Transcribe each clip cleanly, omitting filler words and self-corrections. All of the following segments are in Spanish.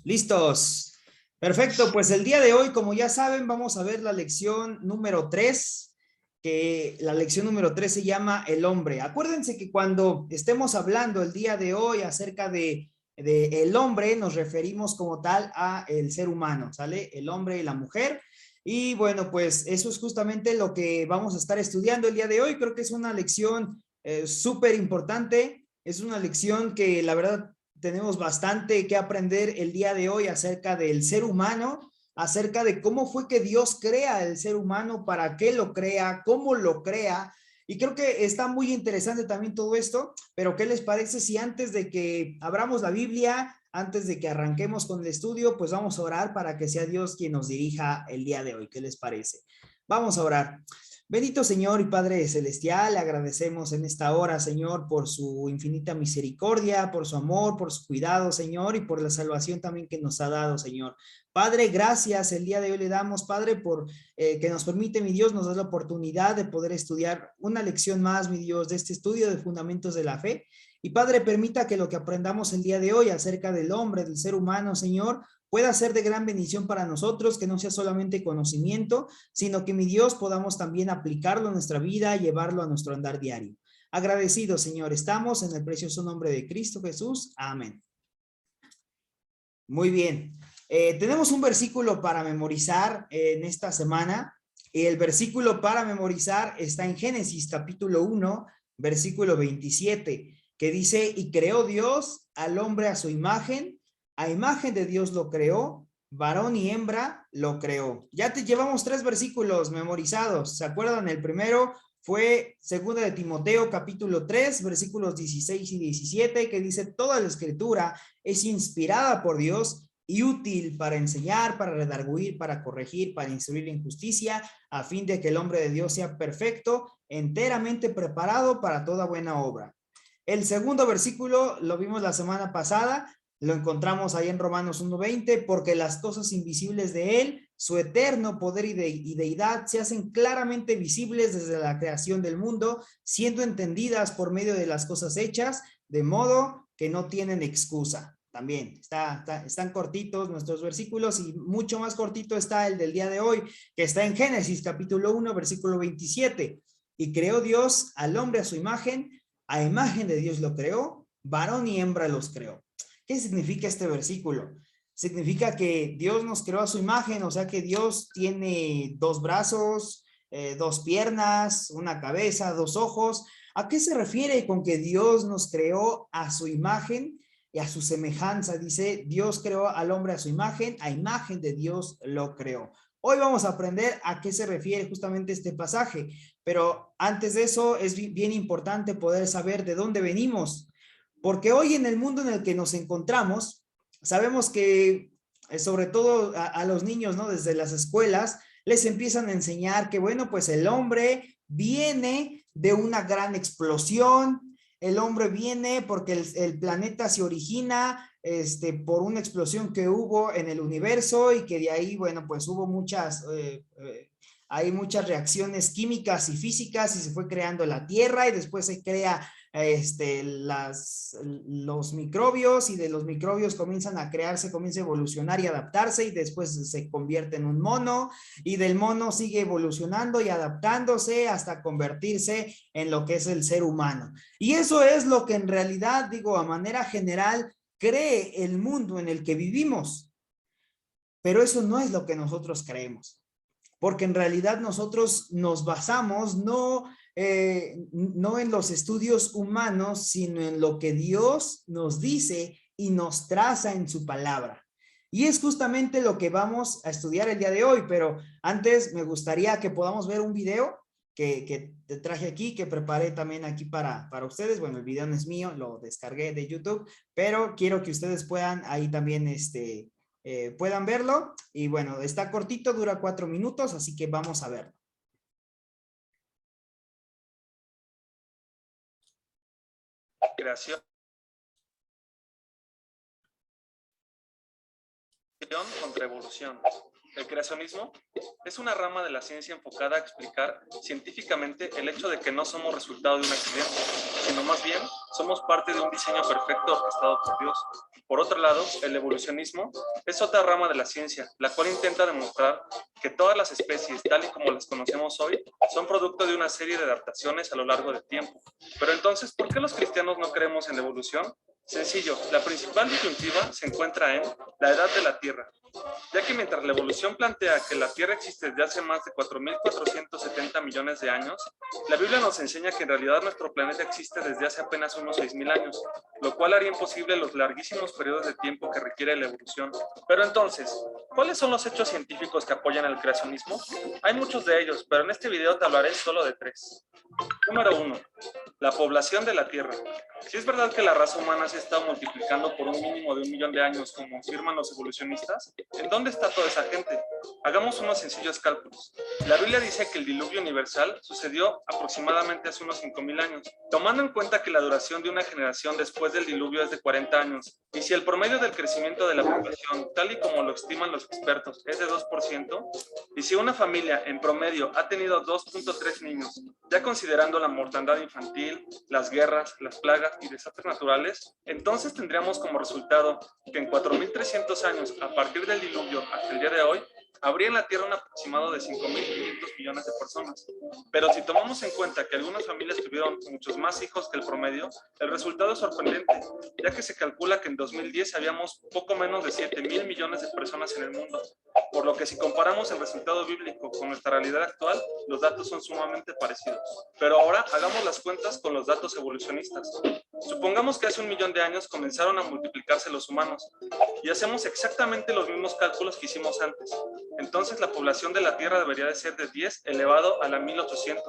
Listos. Perfecto, pues el día de hoy, como ya saben, vamos a ver la lección número 3, que la lección número 3 se llama El hombre. Acuérdense que cuando estemos hablando el día de hoy acerca de el hombre, nos referimos como tal a el ser humano, ¿sale? El hombre y la mujer. Y bueno, pues eso es justamente lo que vamos a estar estudiando el día de hoy. Creo que es una lección súper importante. Es una lección que la verdad tenemos bastante que aprender el día de hoy acerca del ser humano, acerca de cómo fue que Dios crea el ser humano, para qué lo crea, cómo lo crea. Y creo que está muy interesante también todo esto, pero ¿qué les parece si antes de que abramos la Biblia, antes de que arranquemos con el estudio, pues vamos a orar para que sea Dios quien nos dirija el día de hoy? ¿Qué les parece? Vamos a orar. Bendito Señor y Padre Celestial, le agradecemos en esta hora, Señor, por su infinita misericordia, por su amor, por su cuidado, Señor, y por la salvación también que nos ha dado, Señor. Padre, gracias el día de hoy le damos, Padre, por que nos permite, mi Dios, nos da la oportunidad de poder estudiar una lección más, mi Dios, de este estudio de fundamentos de la fe. Y Padre, permita que lo que aprendamos el día de hoy acerca del hombre, del ser humano, Señor, pueda ser de gran bendición para nosotros, que no sea solamente conocimiento, sino que mi Dios podamos también aplicarlo en nuestra vida, llevarlo a nuestro andar diario. Agradecido, Señor, estamos en el precioso nombre de Cristo Jesús. Amén. Muy bien. Tenemos un versículo para memorizar en esta semana. El versículo para memorizar está en Génesis capítulo 1, versículo 27, que dice, y creó Dios al hombre a su imagen, a imagen de Dios lo creó, varón y hembra lo creó. Ya te llevamos 3 versículos memorizados. ¿Se acuerdan? El primero fue 2 de Timoteo capítulo 3, versículos 16 y 17, que dice, toda la escritura es inspirada por Dios y útil para enseñar, para redarguir, para corregir, para instruir en justicia, a fin de que el hombre de Dios sea perfecto, enteramente preparado para toda buena obra. El segundo versículo lo vimos la semana pasada, lo encontramos ahí en Romanos 1:20, porque las cosas invisibles de él, su eterno poder y deidad se hacen claramente visibles desde la creación del mundo, siendo entendidas por medio de las cosas hechas, de modo que no tienen excusa. También están cortitos nuestros versículos, y mucho más cortito está el del día de hoy, que está en Génesis capítulo 1, versículo 27. Y creó Dios al hombre a su imagen, a imagen de Dios lo creó, varón y hembra los creó. ¿Qué significa este versículo? Significa que Dios nos creó a su imagen, o sea que Dios tiene 2 brazos, 2 piernas, una cabeza, 2 ojos. ¿A qué se refiere con que Dios nos creó a su imagen y a su semejanza? Dice, Dios creó al hombre a su imagen, a imagen de Dios lo creó. Hoy vamos a aprender a qué se refiere justamente este pasaje, pero antes de eso es bien importante poder saber de dónde venimos, porque hoy en el mundo en el que nos encontramos, sabemos que sobre todo a los niños, ¿no? Desde las escuelas, les empiezan a enseñar que, bueno, pues el hombre viene de una gran explosión, el hombre viene porque el planeta se origina por una explosión que hubo en el universo, y que de ahí, bueno, pues hubo hay muchas reacciones químicas y físicas y se fue creando la Tierra, y después se crea los microbios, y de los microbios comienzan a crearse, comienza a evolucionar y adaptarse, y después se convierte en un mono, y del mono sigue evolucionando y adaptándose hasta convertirse en lo que es el ser humano. Y eso es lo que en realidad, digo, a manera general, cree el mundo en el que vivimos. Pero eso no es lo que nosotros creemos, porque en realidad nosotros nos basamos no en los estudios humanos, sino en lo que Dios nos dice y nos traza en su palabra. Y es justamente lo que vamos a estudiar el día de hoy, pero antes me gustaría que podamos ver un video que te traje aquí, que preparé también aquí para ustedes. Bueno, el video no es mío, lo descargué de YouTube, pero quiero que ustedes puedan ahí también puedan verlo. Y bueno, está cortito, dura 4 minutos, así que vamos a verlo. Creación contra evolución. El creacionismo es una rama de la ciencia enfocada a explicar científicamente el hecho de que no somos resultado de un accidente, sino más bien somos parte de un diseño perfecto orquestado por Dios. Por otro lado, el evolucionismo es otra rama de la ciencia, la cual intenta demostrar que todas las especies, tal y como las conocemos hoy, son producto de una serie de adaptaciones a lo largo del tiempo. Pero entonces, ¿por qué los cristianos no creemos en la evolución? Sencillo, la principal disyuntiva se encuentra en la edad de la Tierra, ya que mientras la evolución plantea que la Tierra existe desde hace más de 4.470 millones de años, la Biblia nos enseña que en realidad nuestro planeta existe desde hace apenas unos 6.000 años, lo cual haría imposible los larguísimos periodos de tiempo que requiere la evolución. Pero entonces, ¿cuáles son los hechos científicos que apoyan el creacionismo? Hay muchos de ellos, pero en este video te hablaré solo de 3. Número 1. La población de la Tierra. Si es verdad que la raza humana se ha estado multiplicando por un mínimo de 1 millón de años, como afirman los evolucionistas, ¿en dónde está toda esa gente? Hagamos unos sencillos cálculos. La Biblia dice que el diluvio universal sucedió aproximadamente hace unos 5.000 años. Tomando en cuenta que la duración de una generación después del diluvio es de 40 años, y si el promedio del crecimiento de la población, tal y como lo estiman los expertos, es de 2%, y si una familia en promedio ha tenido 2.3 niños, ya considerando la mortandad infantil, las guerras, las plagas y desastres naturales, entonces tendríamos como resultado que en 4.300 años, a partir del diluvio hasta el día de hoy, habría en la Tierra un aproximado de 5.500 millones de personas. Pero si tomamos en cuenta que algunas familias tuvieron muchos más hijos que el promedio, el resultado es sorprendente, ya que se calcula que en 2010 habíamos poco menos de 7.000 millones de personas en el mundo. Por lo que si comparamos el resultado bíblico con nuestra realidad actual, los datos son sumamente parecidos. Pero ahora hagamos las cuentas con los datos evolucionistas. Supongamos que hace 1 millón de años comenzaron a multiplicarse los humanos y hacemos exactamente los mismos cálculos que hicimos antes. Entonces la población de la Tierra debería de ser de 10 elevado a la 1800,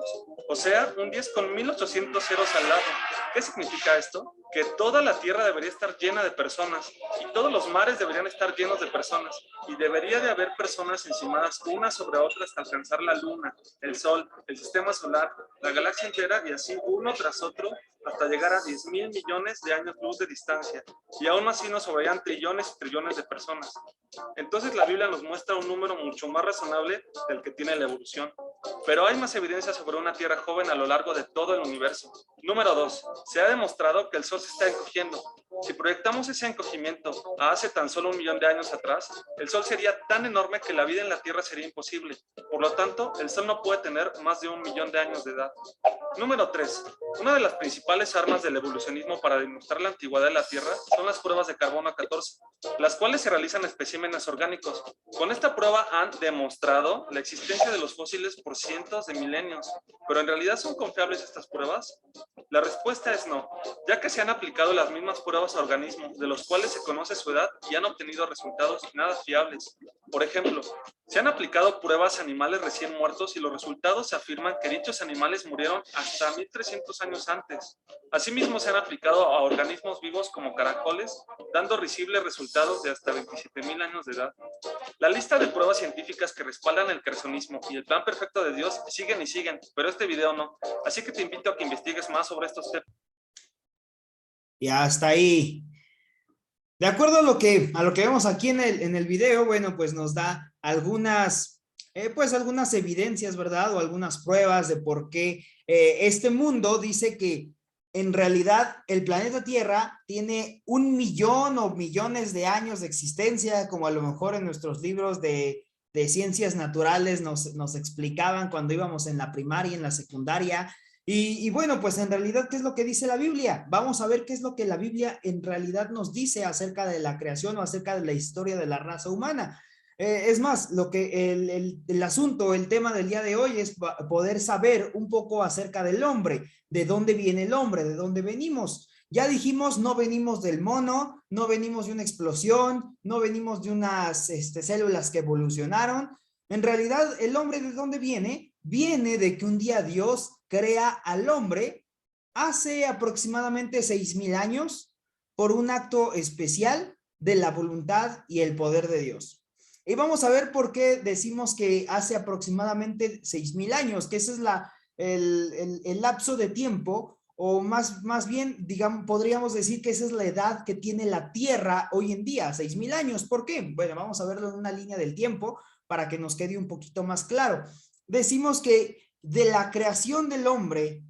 o sea, un 10 con 1800 ceros al lado. ¿Qué significa esto? Que toda la Tierra debería estar llena de personas y todos los mares deberían estar llenos de personas y debería de haber personas encimadas unas sobre otras hasta alcanzar la Luna, el Sol, el Sistema Solar, la galaxia entera y así uno tras otro hasta llegar a 10.000 millones de años luz de distancia, y aún así nos sobrarían trillones y trillones de personas. Entonces la Biblia nos muestra un número mucho más razonable del que tiene la evolución. Pero hay más evidencia sobre una Tierra joven a lo largo de todo el universo. Número 2. Se ha demostrado que el Sol se está encogiendo. Si proyectamos ese encogimiento a hace tan solo 1 millón de años atrás, el Sol sería tan enorme que la vida en la Tierra sería imposible. Por lo tanto, el Sol no puede tener más de 1 millón de años de edad. Número 3. Una de las principales armas del evolucionismo para demostrar la antigüedad de la Tierra son las pruebas de carbono 14, las cuales se realizan en especímenes orgánicos. Con esta prueba han demostrado la existencia de los fósiles por cientos de milenios. ¿Pero en realidad son confiables estas pruebas? La respuesta es no, ya que se han aplicado las mismas pruebas a organismos de los cuales se conoce su edad y han obtenido resultados nada fiables. Por ejemplo, se han aplicado pruebas a animales recién muertos y los resultados afirman que dichos animales murieron hasta 1.300 años antes. Asimismo, se han aplicado a organismos vivos como caracoles, dando risibles resultados de hasta 27.000 años de edad. La lista de pruebas científicas que respaldan el creacionismo y el plan perfecto de Dios siguen y siguen, pero este video no. Así que te invito a que investigues más sobre estos temas. Y hasta ahí. De acuerdo a lo que vemos aquí en el video, bueno, pues nos da algunas evidencias, ¿verdad? O algunas pruebas de por qué este mundo dice que en realidad el planeta Tierra tiene 1 millón o millones de años de existencia, como a lo mejor en nuestros libros de ciencias naturales nos explicaban cuando íbamos en la primaria, en la secundaria. Y bueno, pues en realidad, ¿qué es lo que dice la Biblia? Vamos a ver qué es lo que la Biblia en realidad nos dice acerca de la creación o acerca de la historia de la raza humana. Es más, lo que el asunto, el tema del día de hoy es poder saber un poco acerca del hombre, de dónde viene el hombre, de dónde venimos. Ya dijimos, no venimos del mono, no venimos de una explosión, no venimos de unas células que evolucionaron. En realidad, ¿el hombre de dónde viene? Viene de que un día Dios crea al hombre hace aproximadamente 6.000 años por un acto especial de la voluntad y el poder de Dios. Y vamos a ver por qué decimos que hace aproximadamente 6.000 años, que ese es el lapso de tiempo, o más bien, digamos, podríamos decir que esa es la edad que tiene la Tierra hoy en día, 6.000 años. ¿Por qué? Bueno, vamos a verlo en una línea del tiempo para que nos quede un poquito más claro. Decimos que de la creación del hombre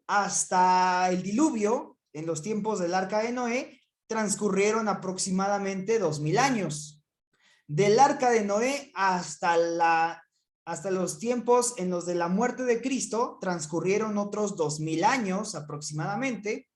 hasta el diluvio, en los tiempos del arca de Noé, transcurrieron aproximadamente 2000 años. Del arca de Noé hasta los tiempos en los de la muerte de Cristo, transcurrieron otros 2000 años aproximadamente.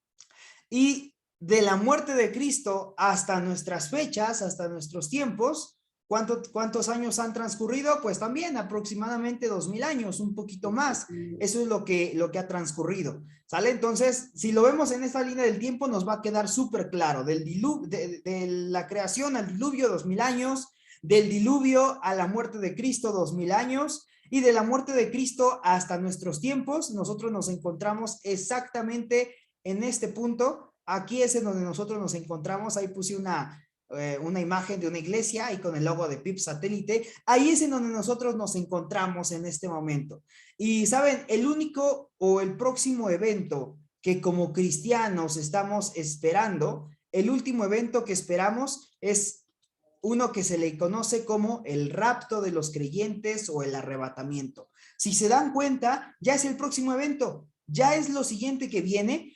Y de la muerte de Cristo hasta nuestras fechas, hasta nuestros tiempos, ¿cuántos años han transcurrido? Pues también aproximadamente 2000 años, un poquito más. Eso es lo que ha transcurrido, ¿sale? Entonces, si lo vemos en esta línea del tiempo, nos va a quedar súper claro. De la creación al diluvio, 2000 años. Del diluvio a la muerte de Cristo, 2000 años. Y de la muerte de Cristo hasta nuestros tiempos, nosotros nos encontramos exactamente en este punto. Aquí es en donde nosotros nos encontramos. Ahí puse una imagen de una iglesia y con el logo de PIP Satélite. Ahí es en donde nosotros nos encontramos en este momento. Y saben, el único o el próximo evento que como cristianos estamos esperando, el último evento que esperamos es uno que se le conoce como el rapto de los creyentes o el arrebatamiento. Si se dan cuenta, ya es el próximo evento, ya es lo siguiente que viene.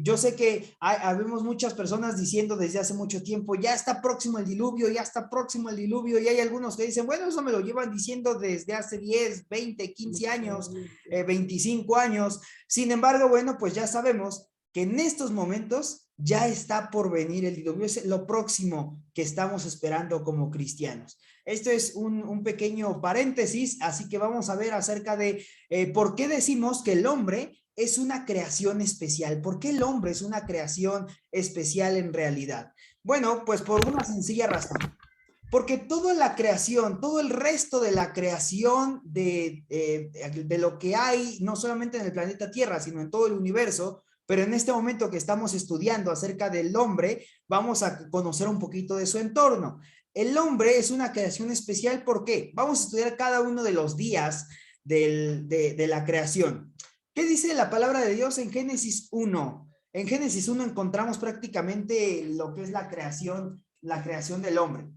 Yo sé que habemos muchas personas diciendo desde hace mucho tiempo, ya está próximo el diluvio, ya está próximo el diluvio, y hay algunos que dicen, bueno, eso me lo llevan diciendo desde hace 10, 20, 15 años, 25 años. Sin embargo, bueno, pues ya sabemos que en estos momentos ya está por venir el diluvio, es lo próximo que estamos esperando como cristianos. Esto es un pequeño paréntesis, así que vamos a ver acerca de por qué decimos que el hombre es una creación especial. ¿Por qué el hombre es una creación especial en realidad? Bueno, pues por una sencilla razón. Porque toda la creación, todo el resto de la creación de lo que hay, no solamente en el planeta Tierra, sino en todo el universo, pero en este momento que estamos estudiando acerca del hombre, vamos a conocer un poquito de su entorno. El hombre es una creación especial, ¿por qué? Vamos a estudiar cada uno de los días de la creación. ¿Qué dice la palabra de Dios en Génesis 1? En Génesis 1 encontramos prácticamente lo que es la creación del hombre.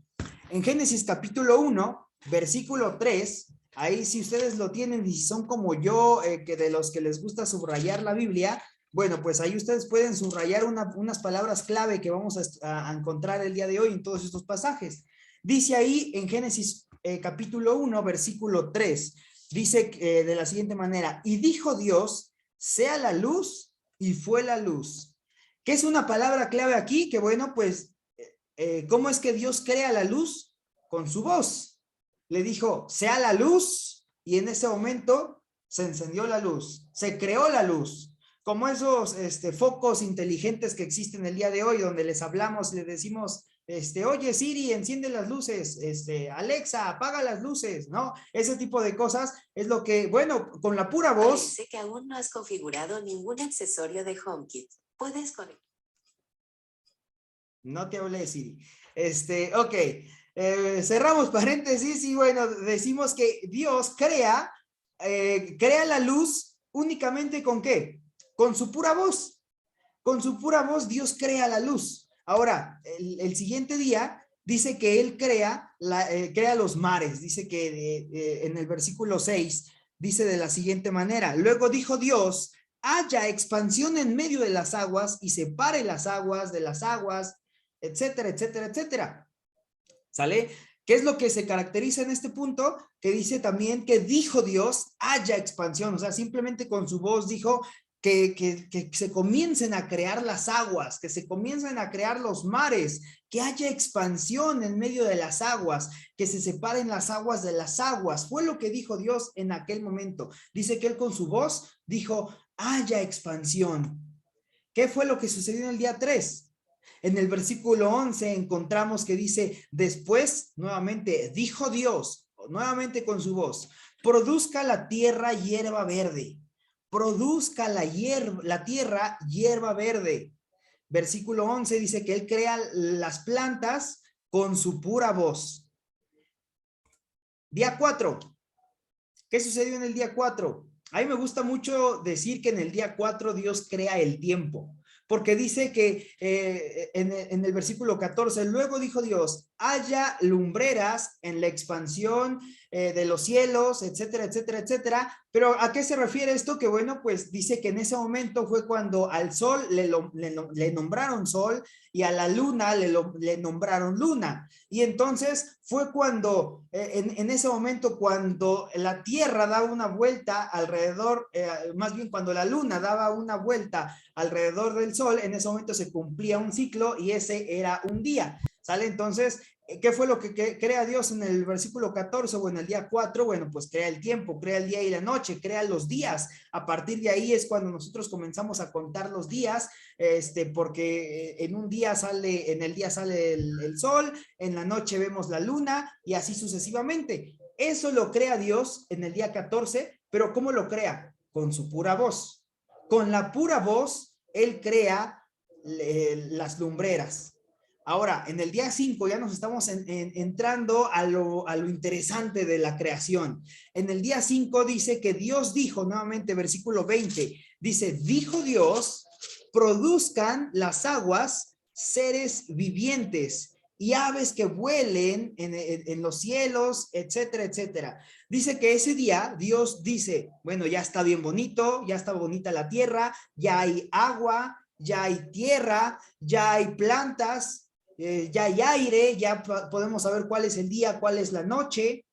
En Génesis capítulo 1, versículo 3, ahí si ustedes lo tienen y si son como yo, que de los que les gusta subrayar la Biblia, bueno, pues ahí ustedes pueden subrayar unas palabras clave que vamos a encontrar el día de hoy en todos estos pasajes. Dice ahí en Génesis capítulo 1, versículo 3, dice de la siguiente manera, y dijo Dios, sea la luz, y fue la luz. ¿Qué es una palabra clave aquí? Que bueno, pues, ¿cómo es que Dios crea la luz? Con su voz. Le dijo, sea la luz, y en ese momento se encendió la luz, se creó la luz. Como esos focos inteligentes que existen el día de hoy, donde les hablamos, les decimos, oye Siri, enciende las luces, Alexa, apaga las luces, ¿no? Ese tipo de cosas es lo que, bueno, con la pura voz. Parece que aún no has configurado ningún accesorio de HomeKit. Puedes conectar. No te hablé, Siri. Ok, cerramos paréntesis y bueno, decimos que Dios crea la luz únicamente ¿con qué? Con su pura voz. Con su pura voz Dios crea la luz. Ahora, el siguiente día dice que Él crea los mares. Dice que en el versículo 6 dice de la siguiente manera. Luego dijo Dios, haya expansión en medio de las aguas y separe las aguas de las aguas, etcétera, etcétera, etcétera. ¿Sale? ¿Qué es lo que se caracteriza en este punto? Que dice también que dijo Dios, haya expansión. O sea, simplemente con su voz dijo que se comiencen a crear las aguas, que se comiencen a crear los mares, que haya expansión en medio de las aguas, que se separen las aguas de las aguas. Fue lo que dijo Dios en aquel momento. Dice que Él con su voz dijo, haya expansión. ¿Qué fue lo que sucedió en el día 3? En el versículo 11 encontramos que dice, después, nuevamente, dijo Dios, nuevamente con su voz, produzca la tierra hierba verde, produzca la tierra hierba verde. Versículo 11 dice que Él crea las plantas con su pura voz. Día 4. ¿Qué sucedió en el día 4? A mí me gusta mucho decir que en el día 4 Dios crea el tiempo. Porque dice que en el versículo 14, luego dijo Dios, haya lumbreras en la expansión de los cielos, etcétera, etcétera, etcétera. Pero ¿a qué se refiere esto? Que bueno, pues dice que en ese momento fue cuando al sol le nombraron sol y a la luna le nombraron luna. Y entonces fue cuando, en ese momento, cuando la tierra daba una vuelta alrededor, más bien cuando la luna daba una vuelta alrededor del sol, en ese momento se cumplía un ciclo y ese era un día. ¿Sale? Entonces, ¿qué fue lo que crea Dios en el versículo 14 o en el día 4? Bueno, pues crea el tiempo, crea el día y la noche, crea los días. A partir de ahí es cuando nosotros comenzamos a contar los días, porque en el día sale el sol, en la noche vemos la luna y así sucesivamente. Eso lo crea Dios en el día 14, pero ¿cómo lo crea? Con su pura voz. Con la pura voz, Él crea las lumbreras. Ahora, en el día 5 ya nos estamos entrando a lo interesante de la creación. En el día 5 dice que Dios dijo, nuevamente versículo 20, dice, dijo Dios, produzcan las aguas seres vivientes y aves que vuelen en los cielos, etcétera, etcétera. Dice que ese día Dios dice, bueno, ya está bien bonito, ya está bonita la tierra, ya hay agua, ya hay tierra, ya hay plantas, ya hay aire, ya podemos saber cuál es el día, cuál es la noche.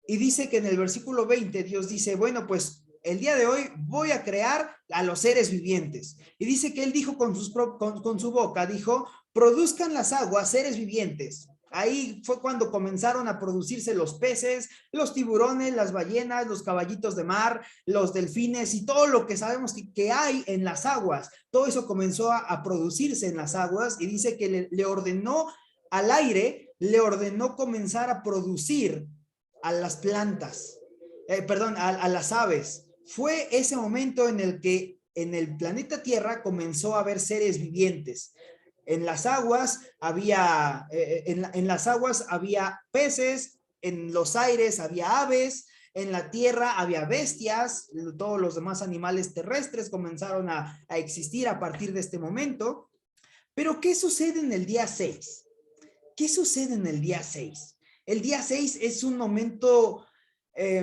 Y dice que en el versículo 20 Dios dice, bueno, pues el día de hoy voy a crear a los seres vivientes. Y dice que Él dijo con su boca, dijo, produzcan las aguas seres vivientes. Ahí fue cuando comenzaron a producirse los peces, los tiburones, las ballenas, los caballitos de mar, los delfines y todo lo que sabemos que hay en las aguas. Todo eso comenzó a producirse en las aguas y dice que le ordenó al aire, le ordenó comenzar a producir a las plantas, a las aves. Fue ese momento en el que en el planeta Tierra comenzó a haber seres vivientes. En las aguas había, en las aguas había peces, en los aires había aves, en la tierra había bestias, todos los demás animales terrestres comenzaron a existir a partir de este momento. Pero ¿qué sucede en el día 6? ¿Qué sucede en el día 6? El día 6 es un momento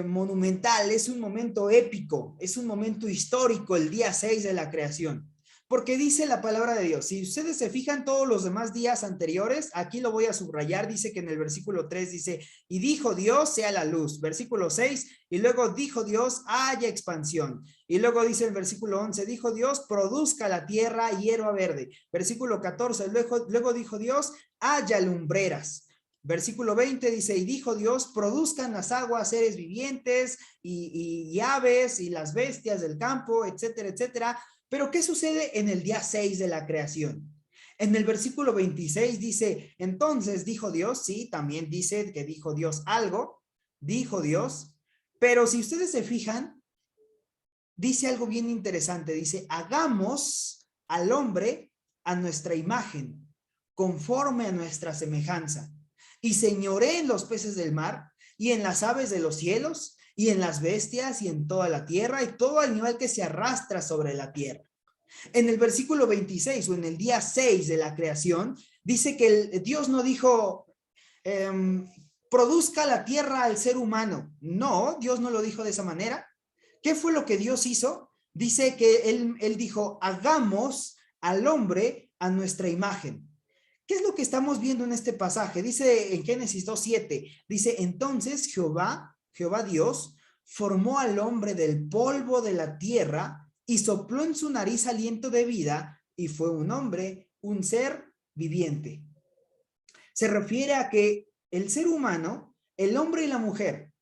monumental, es un momento épico, es un momento histórico, el día 6 de la creación. Porque dice la palabra de Dios, si ustedes se fijan todos los demás días anteriores, aquí lo voy a subrayar, dice que en el versículo 3 dice, y dijo Dios sea la luz, versículo 6, y luego dijo Dios haya expansión, y luego dice el versículo 11, dijo Dios produzca la tierra hierba verde, versículo 14, luego dijo Dios haya lumbreras. Versículo 20 dice, y dijo Dios, produzcan las aguas seres vivientes y aves y las bestias del campo, etcétera, etcétera. Pero ¿qué sucede en el día 6 de la creación? En el versículo 26 dice, entonces dijo Dios, sí, también dice que dijo Dios algo, dijo Dios, pero si ustedes se fijan, dice algo bien interesante, dice, hagamos al hombre a nuestra imagen, conforme a nuestra semejanza, y señoré en los peces del mar, y en las aves de los cielos, y en las bestias y en toda la tierra y todo animal que se arrastra sobre la tierra. En el versículo 26 o en el día 6 de la creación, dice que Dios no dijo, produzca la tierra al ser humano. No, Dios no lo dijo de esa manera. ¿Qué fue lo que Dios hizo? Dice que él dijo, hagamos al hombre a nuestra imagen. ¿Qué es lo que estamos viendo en este pasaje? Dice en Génesis 2:7, dice, entonces Jehová Dios formó al hombre del polvo de la tierra y sopló en su nariz aliento de vida y fue un hombre, un ser viviente. Se refiere a que el ser humano, el hombre y la mujer,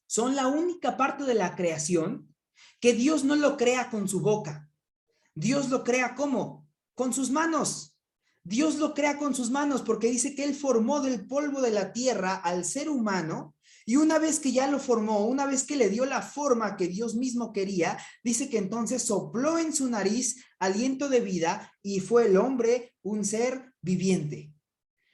son la única parte de la creación que Dios no lo crea con su boca. Dios lo crea ¿cómo? Con sus manos. Dios lo crea con sus manos porque dice que Él formó del polvo de la tierra al ser humano. Y una vez que ya lo formó, una vez que le dio la forma que Dios mismo quería, dice que entonces sopló en su nariz aliento de vida y fue el hombre un ser viviente.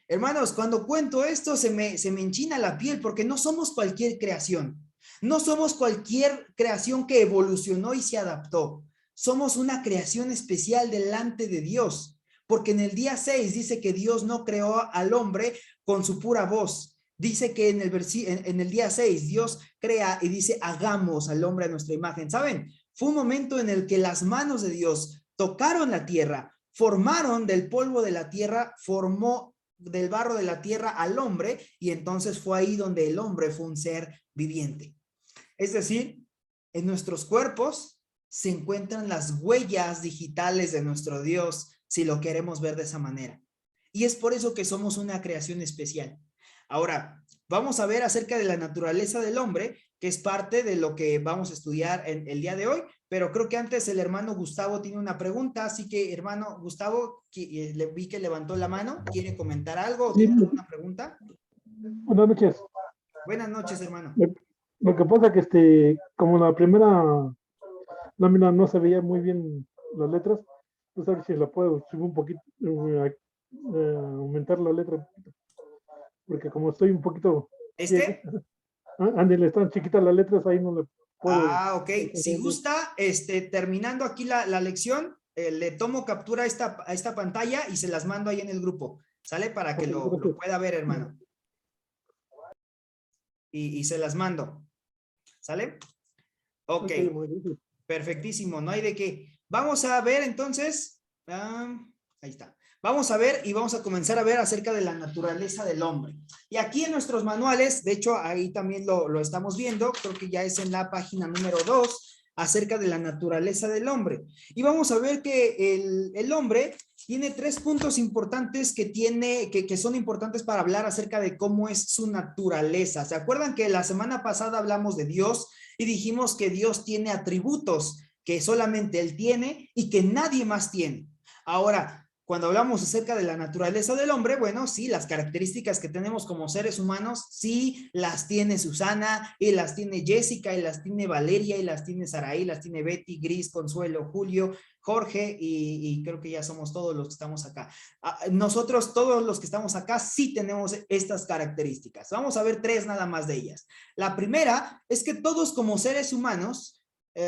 Hermanos, cuando cuento esto se me enchina la piel porque no somos cualquier creación. No somos cualquier creación que evolucionó y se adaptó. Somos una creación especial delante de Dios. Porque en el día 6 dice que Dios no creó al hombre con su pura voz. dice que en el día 6 Dios crea y dice, hagamos al hombre a nuestra imagen. ¿Saben? Fue un momento en el que las manos de Dios tocaron la tierra, formaron del polvo de la tierra, formó del barro de la tierra al hombre, y entonces fue ahí donde el hombre fue un ser viviente. Es decir, en nuestros cuerpos se encuentran las huellas digitales de nuestro Dios, si lo queremos ver de esa manera. Y es por eso que somos una creación especial. Ahora, vamos a ver acerca de la naturaleza del hombre, que es parte de lo que vamos a estudiar en el día de hoy, pero creo que antes el hermano Gustavo tiene una pregunta, así que hermano Gustavo, le vi que levantó la mano, ¿quiere comentar algo o tiene alguna pregunta? Buenas noches. Buenas noches, hermano. Lo que pasa que como la primera lámina no se veía muy bien las letras, no sé si la puedo subir un poquito, aumentar la letra, porque como estoy un poquito... Ándale, están chiquitas las letras, ahí no le puedo... Ok. Si gusta, terminando aquí la lección, le tomo captura a esta pantalla y se las mando ahí en el grupo, ¿sale? Para que lo pueda ver, hermano. Y se las mando, ¿sale? Ok, perfectísimo, no hay de qué. Vamos a ver entonces, ahí está. Vamos a ver y vamos a comenzar a ver acerca de la naturaleza del hombre. Y aquí en nuestros manuales, de hecho ahí también lo estamos viendo, creo que ya es en la página número 2, acerca de la naturaleza del hombre. Y vamos a ver que el hombre tiene 3 puntos importantes que son importantes para hablar acerca de cómo es su naturaleza. ¿Se acuerdan que la semana pasada hablamos de Dios y dijimos que Dios tiene atributos que solamente Él tiene y que nadie más tiene? Ahora, cuando hablamos acerca de la naturaleza del hombre, bueno, sí, las características que tenemos como seres humanos, sí, las tiene Susana, y las tiene Jessica, y las tiene Valeria, y las tiene Saraí, las tiene Betty, Gris, Consuelo, Julio, Jorge, y creo que ya somos todos los que estamos acá. Nosotros, todos los que estamos acá, sí tenemos estas características. Vamos a ver 3 nada más de ellas. La primera es que todos como seres humanos,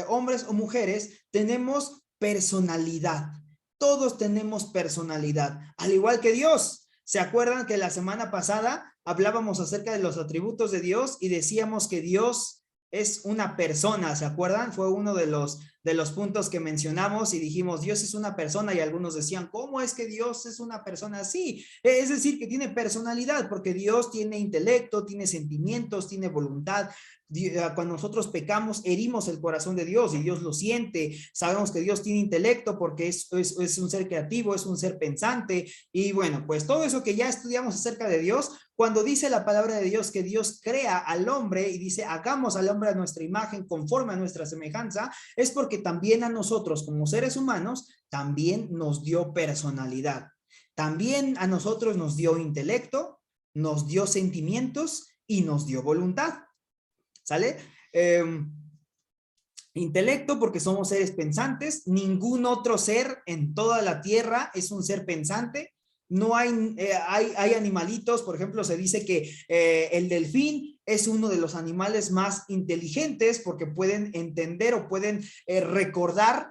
hombres o mujeres, tenemos personalidad. Todos tenemos personalidad, al igual que Dios. ¿Se acuerdan que la semana pasada hablábamos acerca de los atributos de Dios y decíamos que Dios es una persona? ¿Se acuerdan? Fue uno de los puntos que mencionamos y dijimos, Dios es una persona, y algunos decían, ¿cómo es que Dios es una persona así? Es decir, que tiene personalidad, porque Dios tiene intelecto, tiene sentimientos, tiene voluntad. Cuando nosotros pecamos, herimos el corazón de Dios y Dios lo siente. Sabemos que Dios tiene intelecto porque es un ser creativo, es un ser pensante. Y bueno, pues todo eso que ya estudiamos acerca de Dios, cuando dice la palabra de Dios que Dios crea al hombre y dice, hagamos al hombre a nuestra imagen, conforme a nuestra semejanza, es porque también a nosotros como seres humanos, también nos dio personalidad. También a nosotros nos dio intelecto, nos dio sentimientos y nos dio voluntad. ¿Sale? Intelecto, porque somos seres pensantes. Ningún otro ser en toda la tierra es un ser pensante. No hay animalitos, por ejemplo, se dice que el delfín es uno de los animales más inteligentes porque pueden entender o pueden recordar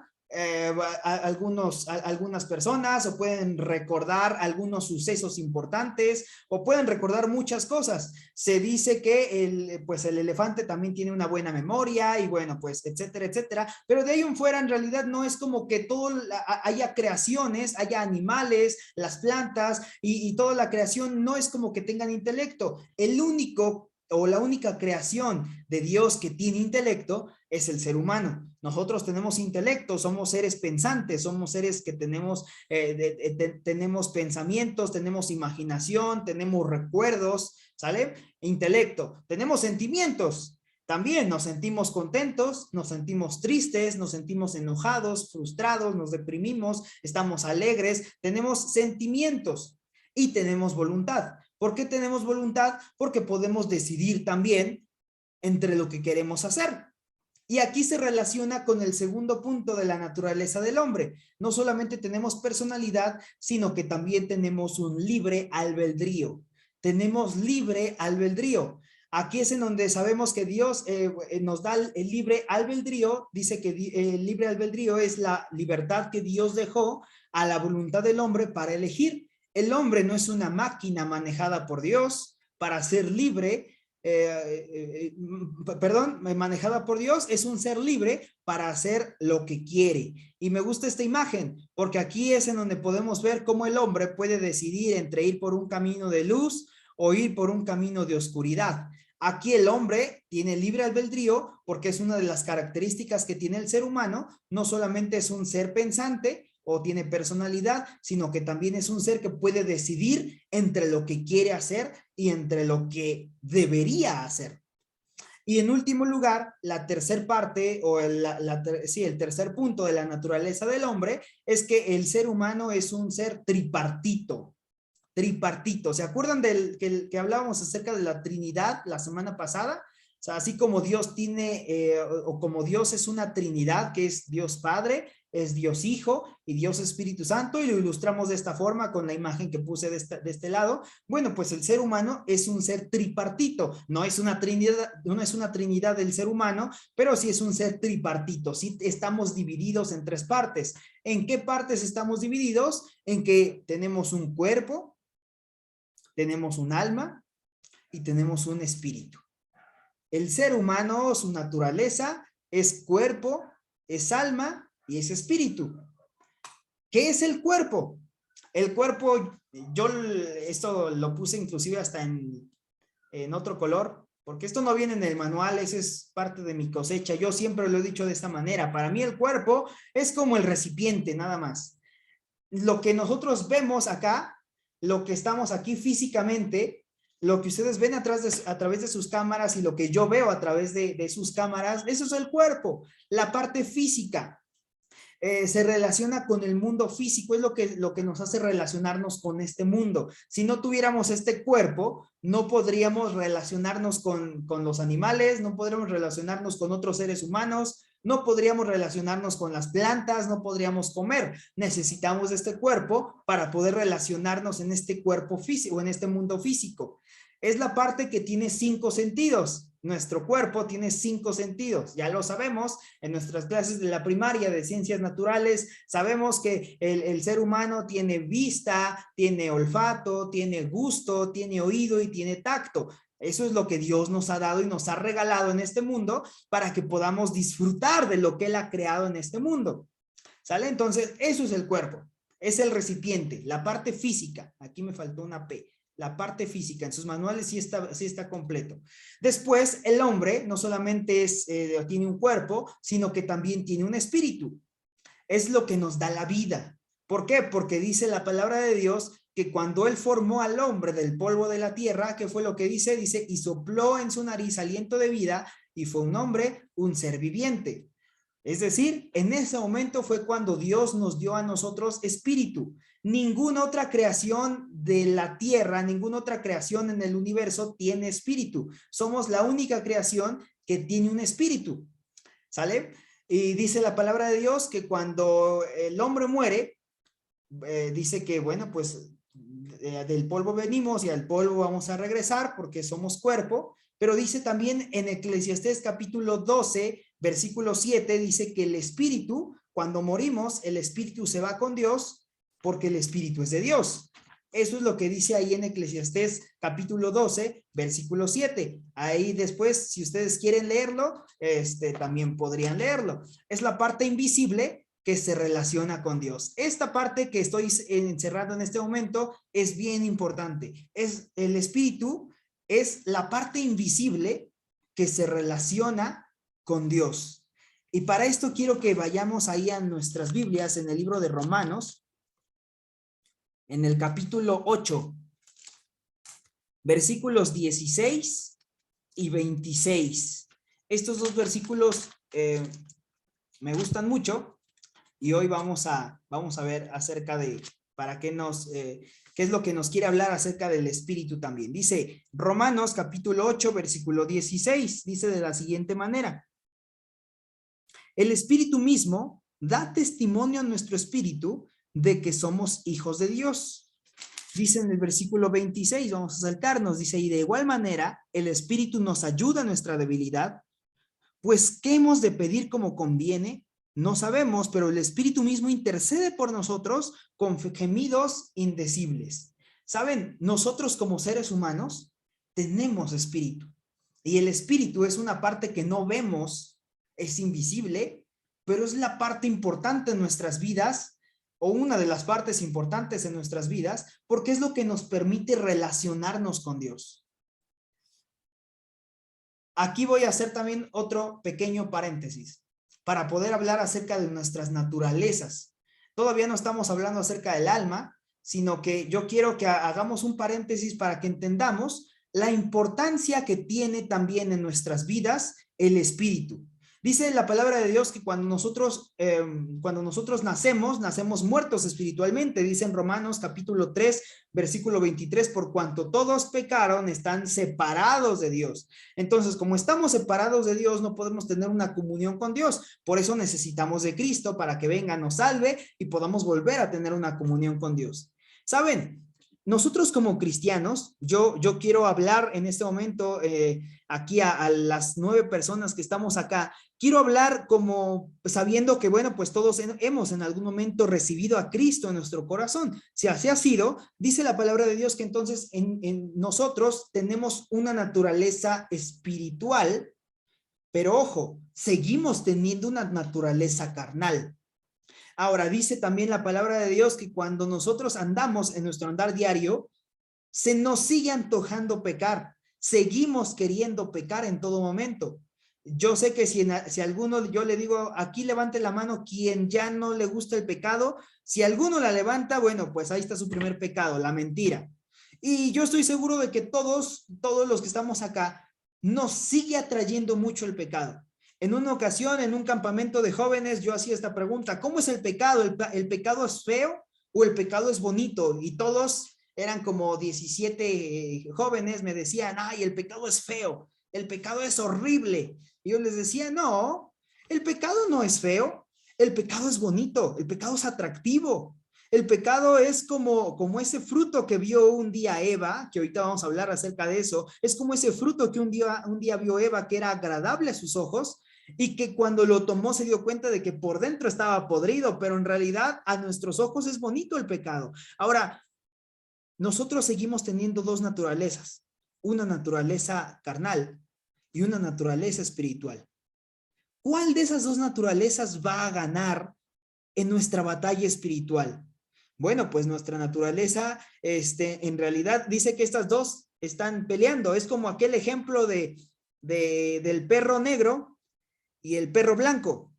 algunas personas, o pueden recordar algunos sucesos importantes, o pueden recordar muchas cosas. Se dice que el elefante también tiene una buena memoria, y bueno, pues etcétera, etcétera, pero de ahí en fuera en realidad no es como que haya creaciones, haya animales, las plantas y toda la creación no es como que tengan intelecto. El único o la única creación de Dios que tiene intelecto es el ser humano. Nosotros tenemos intelecto, somos seres pensantes, somos seres que tenemos pensamientos, tenemos imaginación, tenemos recuerdos, ¿sale? Intelecto. Tenemos sentimientos. También nos sentimos contentos, nos sentimos tristes, nos sentimos enojados, frustrados, nos deprimimos, estamos alegres, tenemos sentimientos y tenemos voluntad. ¿Por qué tenemos voluntad? Porque podemos decidir también entre lo que queremos hacer. Y aquí se relaciona con el segundo punto de la naturaleza del hombre. No solamente tenemos personalidad, sino que también tenemos un libre albedrío. Tenemos libre albedrío. Aquí es en donde sabemos que Dios nos da el libre albedrío. Dice que el libre albedrío es la libertad que Dios dejó a la voluntad del hombre para elegir. El hombre no es una máquina manejada por Dios. para ser libre, manejada por Dios, es un ser libre para hacer lo que quiere. Y me gusta esta imagen, porque aquí es en donde podemos ver cómo el hombre puede decidir entre ir por un camino de luz o ir por un camino de oscuridad. Aquí el hombre tiene libre albedrío porque es una de las características que tiene el ser humano. No solamente es un ser pensante o tiene personalidad, sino que también es un ser que puede decidir entre lo que quiere hacer y entre lo que debería hacer. Y en último lugar, la tercer parte o el tercer punto de la naturaleza del hombre es que el ser humano es un ser tripartito. Tripartito. ¿Se acuerdan del que hablábamos acerca de la Trinidad la semana pasada? O sea, así como Dios tiene, o como Dios es una Trinidad, que es Dios Padre, es Dios Hijo y Dios Espíritu Santo, y lo ilustramos de esta forma con la imagen que puse de este lado. Bueno, pues el ser humano es un ser tripartito. No es una trinidad del ser humano, pero sí es un ser tripartito. Sí estamos divididos en tres partes. ¿En qué partes estamos divididos? En que tenemos un cuerpo, tenemos un alma y tenemos un espíritu. El ser humano, su naturaleza, es cuerpo, es alma y es espíritu. ¿Qué es el cuerpo? El cuerpo, yo esto lo puse inclusive hasta en otro color, porque esto no viene en el manual, esa es parte de mi cosecha. Yo siempre lo he dicho de esta manera. Para mí el cuerpo es como el recipiente, nada más. Lo que nosotros vemos acá, lo que estamos aquí físicamente, lo que ustedes ven a través de sus cámaras y lo que yo veo a través de sus cámaras, eso es el cuerpo, la parte física. Se relaciona con el mundo físico, es lo que nos hace relacionarnos con este mundo. Si no tuviéramos este cuerpo, no podríamos relacionarnos con los animales, no podríamos relacionarnos con otros seres humanos, no podríamos relacionarnos con las plantas, no podríamos comer. Necesitamos este cuerpo para poder relacionarnos en este cuerpo físico, en este mundo físico. Es la parte que tiene 5 sentidos. Nuestro cuerpo tiene 5 sentidos, ya lo sabemos en nuestras clases de la primaria de ciencias naturales. Sabemos que el ser humano tiene vista, tiene olfato, tiene gusto, tiene oído y tiene tacto. Eso es lo que Dios nos ha dado y nos ha regalado en este mundo para que podamos disfrutar de lo que Él ha creado en este mundo. ¿Sale? Entonces, eso es el cuerpo, es el recipiente, la parte física. Aquí me faltó una P. La parte física, en sus manuales sí está completo. Después, el hombre no solamente tiene un cuerpo, sino que también tiene un espíritu. Es lo que nos da la vida. ¿Por qué? Porque dice la palabra de Dios que cuando Él formó al hombre del polvo de la tierra, ¿qué fue lo que dice? Dice, y sopló en su nariz aliento de vida, y fue un hombre, un ser viviente. Es decir, en ese momento fue cuando Dios nos dio a nosotros espíritu. Ninguna otra creación de la tierra, ninguna otra creación en el universo tiene espíritu. Somos la única creación que tiene un espíritu. ¿Sale? Y dice la palabra de Dios que cuando el hombre muere, dice que, bueno, pues del polvo venimos y al polvo vamos a regresar porque somos cuerpo. Pero dice también en Eclesiastés capítulo 12, versículo 7, dice que el espíritu, cuando morimos, el espíritu se va con Dios porque el espíritu es de Dios. Eso es lo que dice ahí en Eclesiastés capítulo 12, versículo 7. Ahí después, si ustedes quieren leerlo, también podrían leerlo. Es la parte invisible que se relaciona con Dios. Esta parte que estoy encerrando en este momento es bien importante. Es el espíritu, es la parte invisible que se relaciona con Dios. Y para esto quiero que vayamos ahí a nuestras Biblias en el libro de Romanos, en el capítulo 8, versículos 16 y 26. Estos dos versículos me gustan mucho y hoy vamos a ver acerca de para qué qué es lo que nos quiere hablar acerca del espíritu también. Dice Romanos capítulo 8, versículo 16, dice de la siguiente manera: el espíritu mismo da testimonio a nuestro espíritu de que somos hijos de Dios. Dice en el versículo 26, vamos a saltarnos, dice, y de igual manera el espíritu nos ayuda en nuestra debilidad, pues ¿qué hemos de pedir como conviene? No sabemos, pero el espíritu mismo intercede por nosotros con gemidos indecibles. ¿Saben? Nosotros como seres humanos tenemos espíritu. Y el espíritu es una parte que no vemos, es invisible, pero es la parte importante en nuestras vidas, o una de las partes importantes en nuestras vidas, porque es lo que nos permite relacionarnos con Dios. Aquí voy a hacer también otro pequeño paréntesis para poder hablar acerca de nuestras naturalezas. Todavía no estamos hablando acerca del alma, sino que yo quiero que hagamos un paréntesis para que entendamos la importancia que tiene también en nuestras vidas el espíritu. Dice la palabra de Dios que cuando nosotros nacemos muertos espiritualmente. Dice en Romanos capítulo 3, versículo 23, por cuanto todos pecaron, están separados de Dios. Entonces, como estamos separados de Dios, no podemos tener una comunión con Dios. Por eso necesitamos de Cristo para que venga, nos salve y podamos volver a tener una comunión con Dios. ¿Saben? Nosotros como cristianos, yo quiero hablar en este momento aquí a las 9 personas que estamos acá. Quiero hablar como sabiendo que, bueno, pues todos hemos en algún momento recibido a Cristo en nuestro corazón. Si así ha sido, dice la palabra de Dios que entonces en nosotros tenemos una naturaleza espiritual, pero ojo, seguimos teniendo una naturaleza carnal. Ahora, dice también la palabra de Dios que cuando nosotros andamos en nuestro andar diario, se nos sigue antojando pecar. Seguimos queriendo pecar en todo momento. Yo sé que si alguno, yo le digo, aquí levante la mano quien ya no le gusta el pecado. Si alguno la levanta, bueno, pues ahí está su primer pecado, la mentira. Y yo estoy seguro de que todos los que estamos acá, nos sigue atrayendo mucho el pecado. En una ocasión, en un campamento de jóvenes, yo hacía esta pregunta: ¿cómo es el pecado? ¿El pecado es feo o el pecado es bonito? Y todos eran como 17 jóvenes, me decían, ay, el pecado es feo, el pecado es horrible. Y yo les decía, no, el pecado no es feo, el pecado es bonito, el pecado es atractivo. El pecado es como ese fruto que vio un día Eva, que ahorita vamos a hablar acerca de eso. Es como ese fruto que un día vio Eva, que era agradable a sus ojos, y que cuando lo tomó se dio cuenta de que por dentro estaba podrido, pero en realidad a nuestros ojos es bonito el pecado. Ahora, nosotros seguimos teniendo dos naturalezas, una naturaleza carnal y una naturaleza espiritual. ¿Cuál de esas dos naturalezas va a ganar en nuestra batalla espiritual? Bueno, pues nuestra naturaleza, en realidad dice que estas dos están peleando. Es como aquel ejemplo del perro negro y el perro blanco.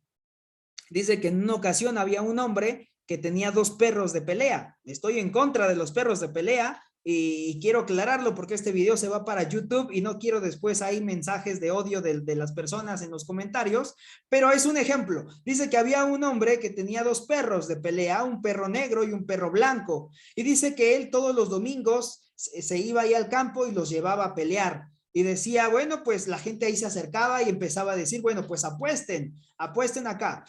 Dice que en una ocasión había un hombre que tenía 2 perros de pelea. Estoy en contra de los perros de pelea y quiero aclararlo porque este video se va para YouTube y no quiero después ahí mensajes de odio de las personas en los comentarios, pero es un ejemplo. Dice que había un hombre que tenía 2 perros de pelea, un perro negro y un perro blanco, y dice que él todos los domingos se iba ahí al campo y los llevaba a pelear. Y decía, bueno, pues la gente ahí se acercaba y empezaba a decir, bueno, pues apuesten acá.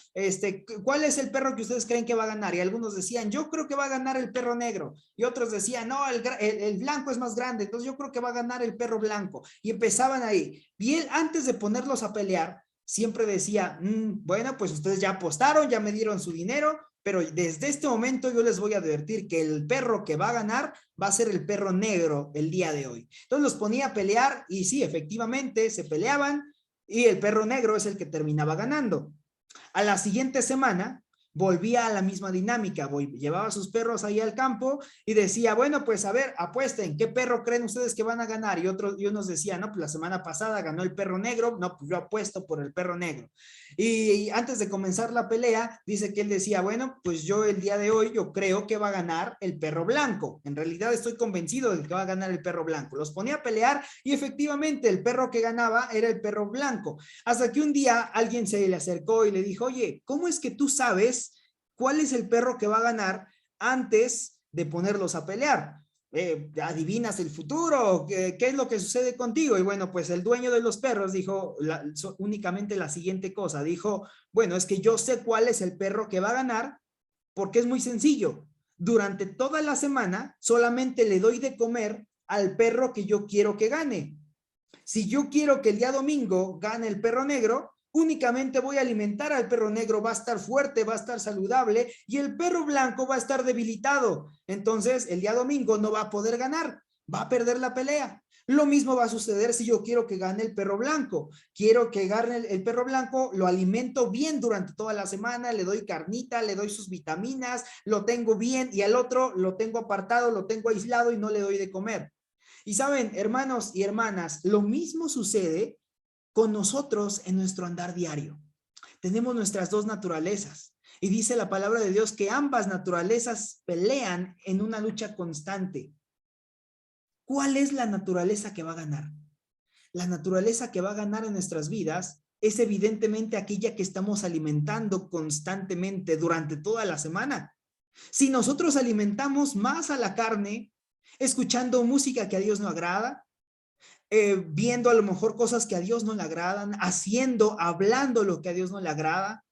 ¿Cuál es el perro que ustedes creen que va a ganar? Y algunos decían, yo creo que va a ganar el perro negro. Y otros decían, no, el blanco es más grande, entonces yo creo que va a ganar el perro blanco. Y empezaban ahí. Y él, antes de ponerlos a pelear, siempre decía, bueno, pues ustedes ya apostaron, ya me dieron su dinero, pero desde este momento yo les voy a advertir que el perro que va a ganar va a ser el perro negro el día de hoy. Entonces los ponía a pelear y sí, efectivamente se peleaban y el perro negro es el que terminaba ganando. A la siguiente semana volvía a la misma dinámica, llevaba a sus perros ahí al campo y decía, bueno, pues a ver, apuesten, ¿qué perro creen ustedes que van a ganar? Y unos decían, no, pues la semana pasada ganó el perro negro, no, pues yo apuesto por el perro negro. Y antes de comenzar la pelea, dice que él decía, bueno, pues yo el día de hoy, yo creo que va a ganar el perro blanco. En realidad estoy convencido de que va a ganar el perro blanco. Los ponía a pelear y efectivamente el perro que ganaba era el perro blanco. Hasta que un día alguien se le acercó y le dijo, oye, ¿cómo es que tú sabes cuál es el perro que va a ganar antes de ponerlos a pelear? ¿Adivinas el futuro? ¿Qué es lo que sucede contigo? Y bueno, pues el dueño de los perros dijo únicamente la siguiente cosa. Dijo, bueno, es que yo sé cuál es el perro que va a ganar porque es muy sencillo. Durante toda la semana solamente le doy de comer al perro que yo quiero que gane. Si yo quiero que el día domingo gane el perro negro, únicamente voy a alimentar al perro negro, va a estar fuerte, va a estar saludable y el perro blanco va a estar debilitado. Entonces, el día domingo no va a poder ganar, va a perder la pelea. Lo mismo va a suceder si yo quiero que gane el perro blanco. Quiero que gane el perro blanco, lo alimento bien durante toda la semana, le doy carnita, le doy sus vitaminas, lo tengo bien, y al otro lo tengo apartado, lo tengo aislado y no le doy de comer. Y saben, hermanos y hermanas, lo mismo sucede con nosotros en nuestro andar diario. Tenemos nuestras dos naturalezas. Y dice la palabra de Dios que ambas naturalezas pelean en una lucha constante. ¿Cuál es la naturaleza que va a ganar? La naturaleza que va a ganar en nuestras vidas es evidentemente aquella que estamos alimentando constantemente durante toda la semana. Si nosotros alimentamos más a la carne, escuchando música que a Dios no agrada, viendo a lo mejor cosas que a Dios no le agradan, haciendo, hablando lo que a Dios no le agrada,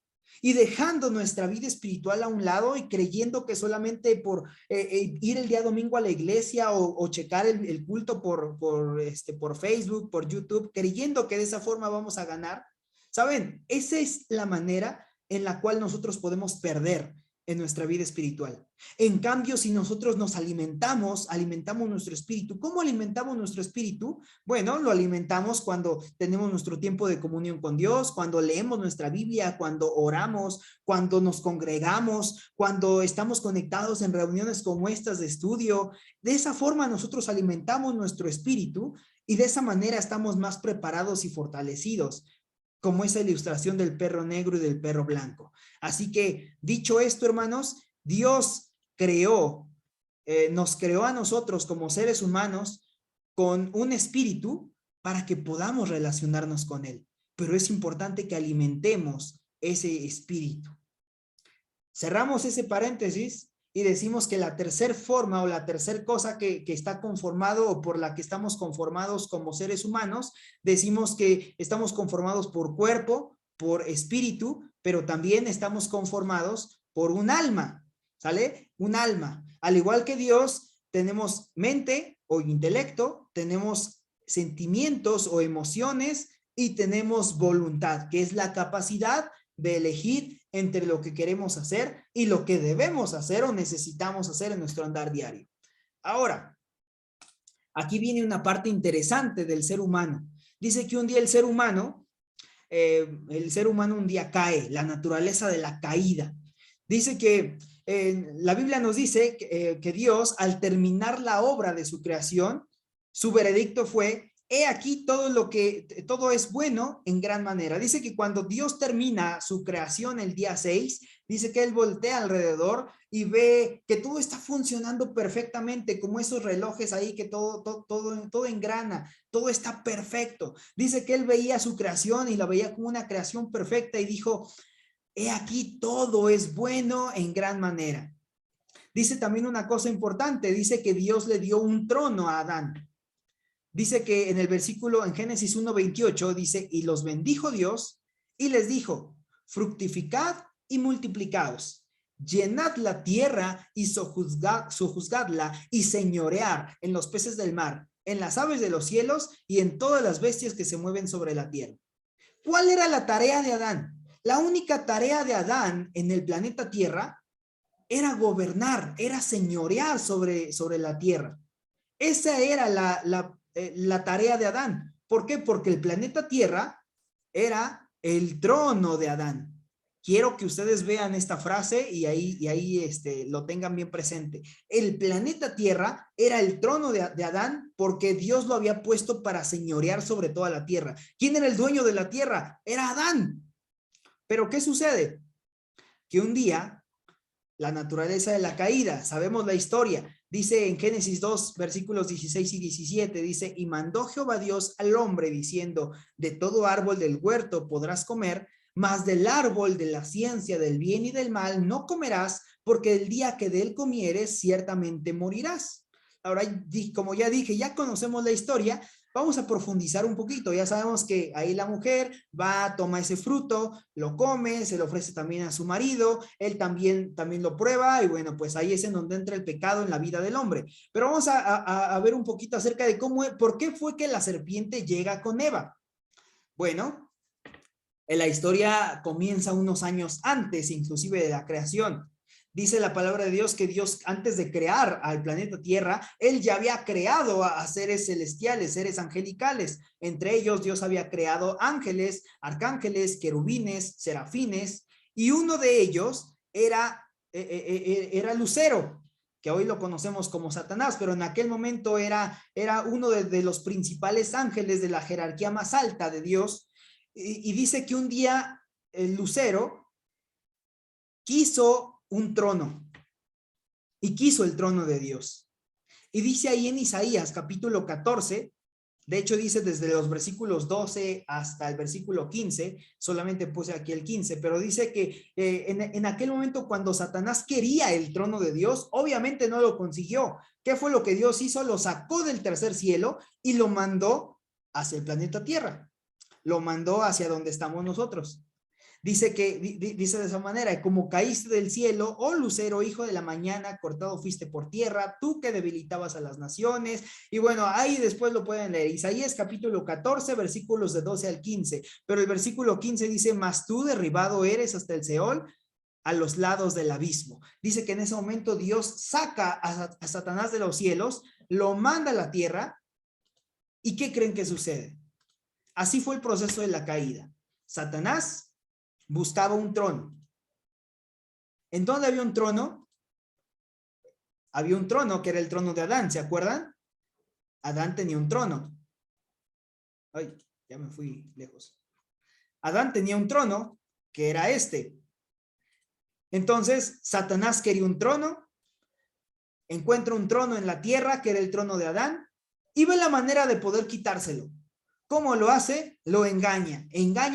y dejando nuestra vida espiritual a un lado y creyendo que solamente por ir el día domingo a la iglesia o checar el culto por Facebook, por YouTube, creyendo que de esa forma vamos a ganar. ¿Saben? Esa es la manera en la cual nosotros podemos perder en nuestra vida espiritual. En cambio, si nosotros nos alimentamos nuestro espíritu. ¿Cómo alimentamos nuestro espíritu? Bueno, lo alimentamos cuando tenemos nuestro tiempo de comunión con Dios, cuando leemos nuestra Biblia, cuando oramos, cuando nos congregamos, cuando estamos conectados en reuniones como estas de estudio. De esa forma nosotros alimentamos nuestro espíritu y de esa manera estamos más preparados y fortalecidos, como esa ilustración del perro negro y del perro blanco. Así que, dicho esto, hermanos, Dios nos creó a nosotros como seres humanos con un espíritu para que podamos relacionarnos con Él. Pero es importante que alimentemos ese espíritu. Cerramos ese paréntesis y decimos que la tercera forma o la tercera cosa que está conformado o por la que estamos conformados como seres humanos, decimos que estamos conformados por cuerpo, por espíritu, pero también estamos conformados por un alma, ¿sale? Un alma. Al igual que Dios, tenemos mente o intelecto, tenemos sentimientos o emociones y tenemos voluntad, que es la capacidad de elegir entre lo que queremos hacer y lo que debemos hacer o necesitamos hacer en nuestro andar diario. Ahora, aquí viene una parte interesante del ser humano. Dice que un día el ser humano un día cae, la naturaleza de la caída. Dice que la Biblia nos dice que Dios, al terminar la obra de su creación, su veredicto fue: he aquí todo es bueno en gran manera. Dice que cuando Dios termina su creación el día 6, dice que Él voltea alrededor y ve que todo está funcionando perfectamente, como esos relojes ahí que todo engrana, todo está perfecto. Dice que Él veía su creación y la veía como una creación perfecta y dijo: he aquí todo es bueno en gran manera. Dice también una cosa importante, dice que Dios le dio un trono a Adán. Dice que en el versículo, en Génesis 1:28, dice: y los bendijo Dios y les dijo: fructificad y multiplicaos, llenad la tierra y sojuzgadla y señorear en los peces del mar, en las aves de los cielos y en todas las bestias que se mueven sobre la tierra. ¿Cuál era la tarea de Adán? La única tarea de Adán en el planeta Tierra era gobernar, era señorear sobre la tierra. Esa era la tarea de Adán. ¿Por qué? Porque el planeta Tierra era el trono de Adán. Quiero que ustedes vean esta frase y ahí lo tengan bien presente. El planeta Tierra era el trono de Adán porque Dios lo había puesto para señorear sobre toda la tierra. ¿Quién era el dueño de la tierra? Era Adán. Pero ¿qué sucede? Que un día, la naturaleza de la caída, sabemos la historia, dice en Génesis 2, versículos 16 y 17, dice: y mandó Jehová Dios al hombre diciendo: de todo árbol del huerto podrás comer, mas del árbol de la ciencia del bien y del mal no comerás, porque el día que de él comieres ciertamente morirás. Ahora, como ya dije, ya conocemos la historia. Vamos a profundizar un poquito. Ya sabemos que ahí la mujer va, toma ese fruto, lo come, se lo ofrece también a su marido, él también lo prueba y bueno, pues ahí es en donde entra el pecado en la vida del hombre. Pero vamos a ver un poquito acerca de por qué fue que la serpiente llega con Eva. Bueno, la historia comienza unos años antes inclusive de la creación. Dice la palabra de Dios que Dios, antes de crear al planeta Tierra, Él ya había creado a seres celestiales, seres angelicales. Entre ellos, Dios había creado ángeles, arcángeles, querubines, serafines, y uno de ellos era Lucero, que hoy lo conocemos como Satanás, pero en aquel momento era uno de los principales ángeles de la jerarquía más alta de Dios. Y dice que un día el Lucero quiso un trono y quiso el trono de Dios. Y dice ahí en Isaías capítulo 14, de hecho dice desde los versículos 12 hasta el versículo 15, solamente puse aquí el 15, pero dice que en aquel momento cuando Satanás quería el trono de Dios, obviamente no lo consiguió. ¿Qué fue lo que Dios hizo? Lo sacó del tercer cielo y lo mandó hacia el planeta Tierra. Lo mandó hacia donde estamos nosotros. Dice dice de esa manera, como caíste del cielo, oh Lucero, hijo de la mañana, cortado fuiste por tierra, tú que debilitabas a las naciones. Y bueno, ahí después lo pueden leer. Isaías capítulo 14, versículos de 12 al 15. Pero el versículo 15 dice, mas tú derribado eres hasta el Seol, a los lados del abismo. Dice que en ese momento Dios saca a Satanás de los cielos, lo manda a la tierra. ¿Y qué creen que sucede? Así fue el proceso de la caída. Satanás buscaba un trono. ¿En dónde había un trono? Había un trono que era el trono de Adán, ¿se acuerdan? Adán tenía un trono. Ay, ya me fui lejos. Adán tenía un trono que era este. Entonces, Satanás quería un trono, encuentra un trono en la tierra que era el trono de Adán y ve la manera de poder quitárselo. ¿Cómo lo hace? Lo engaña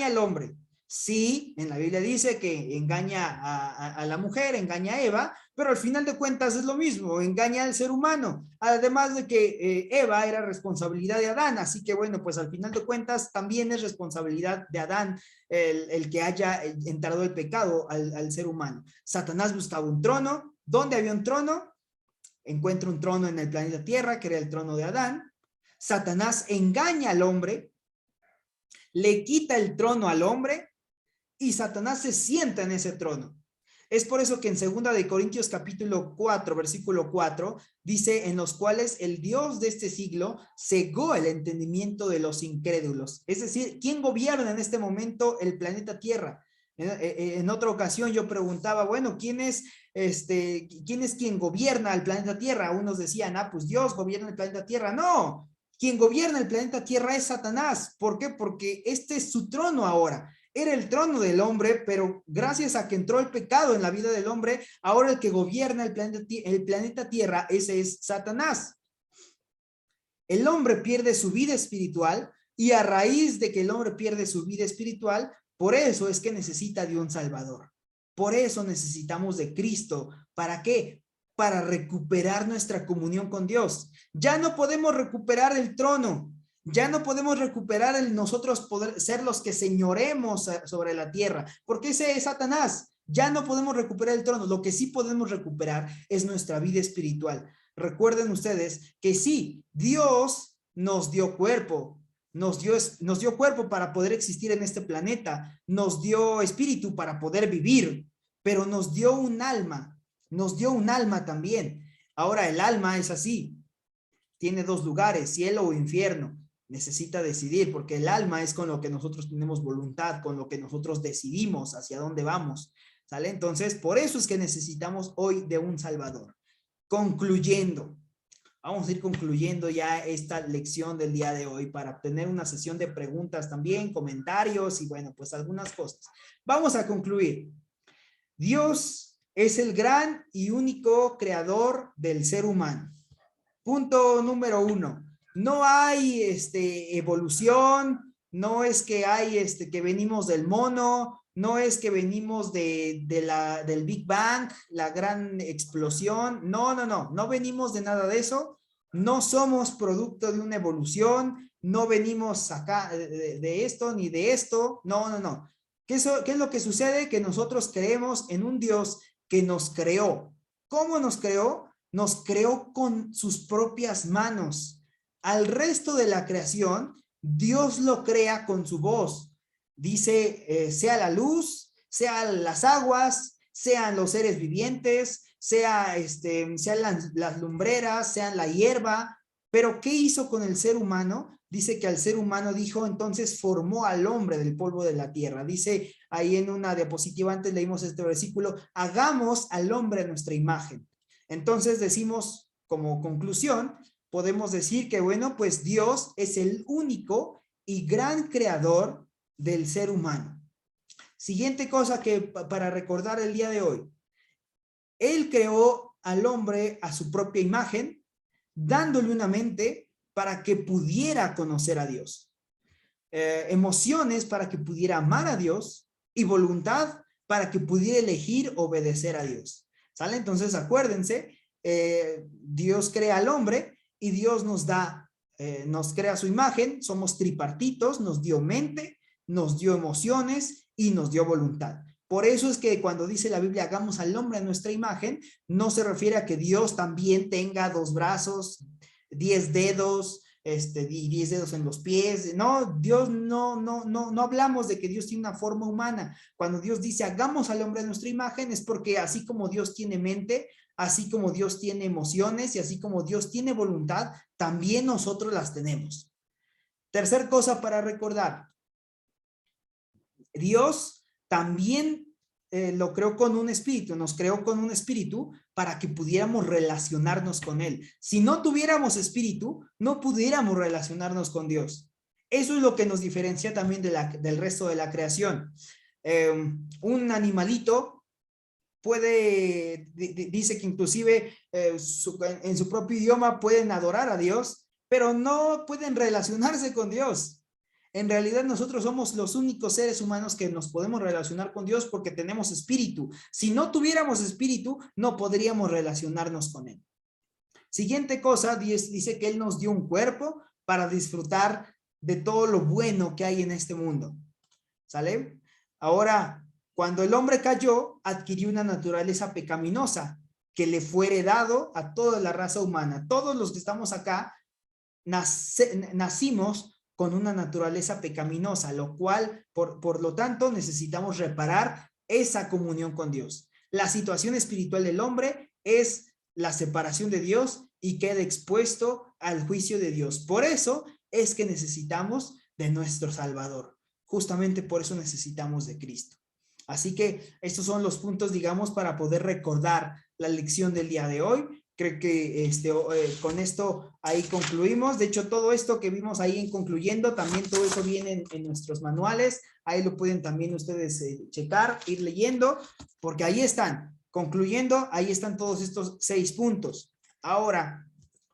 al hombre. Sí, en la Biblia dice que engaña a la mujer, engaña a Eva, pero al final de cuentas es lo mismo, engaña al ser humano. Además de que Eva era responsabilidad de Adán, así que bueno, pues al final de cuentas también es responsabilidad de Adán el que haya entrado el pecado al ser humano. Satanás buscaba un trono. ¿Dónde había un trono? Encuentra un trono en el planeta Tierra, que era el trono de Adán. Satanás engaña al hombre, le quita el trono al hombre, y Satanás se sienta en ese trono. Es por eso que en 2 de Corintios capítulo 4, versículo 4, dice, en los cuales el Dios de este siglo cegó el entendimiento de los incrédulos. Es decir, ¿quién gobierna en este momento el planeta Tierra? En otra ocasión yo preguntaba, bueno, ¿quién es quien gobierna el planeta Tierra? Unos decían, pues Dios gobierna el planeta Tierra. No, quien gobierna el planeta Tierra es Satanás. ¿Por qué? Porque este es su trono ahora. Era el trono del hombre, pero gracias a que entró el pecado en la vida del hombre, ahora el que gobierna el planeta Tierra, ese es Satanás. El hombre pierde su vida espiritual y a raíz de que el hombre pierde su vida espiritual, por eso es que necesita de un Salvador. Por eso necesitamos de Cristo. ¿Para qué? Para recuperar nuestra comunión con Dios. Ya no podemos recuperar el trono. Ya no podemos recuperar el nosotros poder ser los que señoremos sobre la tierra, porque ese es Satanás. Ya no podemos recuperar el trono. Lo que sí podemos recuperar es nuestra vida espiritual. Recuerden ustedes que sí, Dios nos dio cuerpo, nos dio cuerpo para poder existir en este planeta, nos dio espíritu para poder vivir, pero nos dio un alma también. Ahora el alma es así, tiene dos lugares, cielo o infierno. Necesita decidir, porque el alma es con lo que nosotros tenemos voluntad, con lo que nosotros decidimos hacia dónde vamos, ¿sale? Entonces, por eso es que necesitamos hoy de un Salvador. Concluyendo, vamos a ir concluyendo ya esta lección del día de hoy para tener una sesión de preguntas también, comentarios y bueno, pues algunas cosas. Vamos a concluir. Dios es el gran y único creador del ser humano. Punto número 1. No hay evolución, no es que hay que venimos del mono, no es que venimos del Big Bang, la gran explosión. No venimos de nada de eso. No somos producto de una evolución, no venimos acá de esto ni de esto. No. ¿Qué es lo que sucede? Que nosotros creemos en un Dios que nos creó. ¿Cómo nos creó? Nos creó con sus propias manos. Al resto de la creación, Dios lo crea con su voz. Dice, sea la luz, sea las aguas, sean los seres vivientes, sean las lumbreras, sean la hierba. Pero ¿qué hizo con el ser humano? Dice que al ser humano dijo, entonces formó al hombre del polvo de la tierra. Dice ahí en una diapositiva, antes leímos este versículo, hagamos al hombre a nuestra imagen. Entonces decimos, como conclusión, podemos decir que, bueno, pues Dios es el único y gran creador del ser humano. Siguiente cosa que para recordar el día de hoy. Él creó al hombre a su propia imagen, dándole una mente para que pudiera conocer a Dios, emociones para que pudiera amar a Dios y voluntad para que pudiera elegir obedecer a Dios. ¿Sale? Entonces acuérdense, Dios crea al hombre y Dios nos crea su imagen, somos tripartitos, nos dio mente, nos dio emociones y nos dio voluntad. Por eso es que cuando dice la Biblia, hagamos al hombre a nuestra imagen, no se refiere a que Dios también tenga 2 brazos, 10 dedos, 10 dedos en los pies. No, Dios no hablamos de que Dios tiene una forma humana. Cuando Dios dice, hagamos al hombre a nuestra imagen, es porque así como Dios tiene mente, así como Dios tiene emociones y así como Dios tiene voluntad, también nosotros las tenemos. Tercer cosa para recordar. Dios también lo creó con un espíritu, nos creó con un espíritu para que pudiéramos relacionarnos con Él. Si no tuviéramos espíritu, no pudiéramos relacionarnos con Dios. Eso es lo que nos diferencia también del resto de la creación. Un animalito dice que inclusive en su propio idioma pueden adorar a Dios, pero no pueden relacionarse con Dios. En realidad nosotros somos los únicos seres humanos que nos podemos relacionar con Dios porque tenemos espíritu. Si no tuviéramos espíritu, no podríamos relacionarnos con Él. Siguiente cosa, dice que Él nos dio un cuerpo para disfrutar de todo lo bueno que hay en este mundo. ¿Sale? Ahora, cuando el hombre cayó, adquirió una naturaleza pecaminosa que le fue heredado a toda la raza humana. Todos los que estamos acá nacimos con una naturaleza pecaminosa, lo cual, por lo tanto, necesitamos reparar esa comunión con Dios. La situación espiritual del hombre es la separación de Dios y queda expuesto al juicio de Dios. Por eso es que necesitamos de nuestro Salvador. Justamente por eso necesitamos de Cristo. Así que estos son los puntos, digamos, para poder recordar la lección del día de hoy. Creo que con esto ahí concluimos. De hecho, todo esto que vimos ahí en concluyendo, también todo eso viene en nuestros manuales. Ahí lo pueden también ustedes checar, ir leyendo, porque ahí están. Concluyendo, ahí están todos estos 6 puntos. Ahora,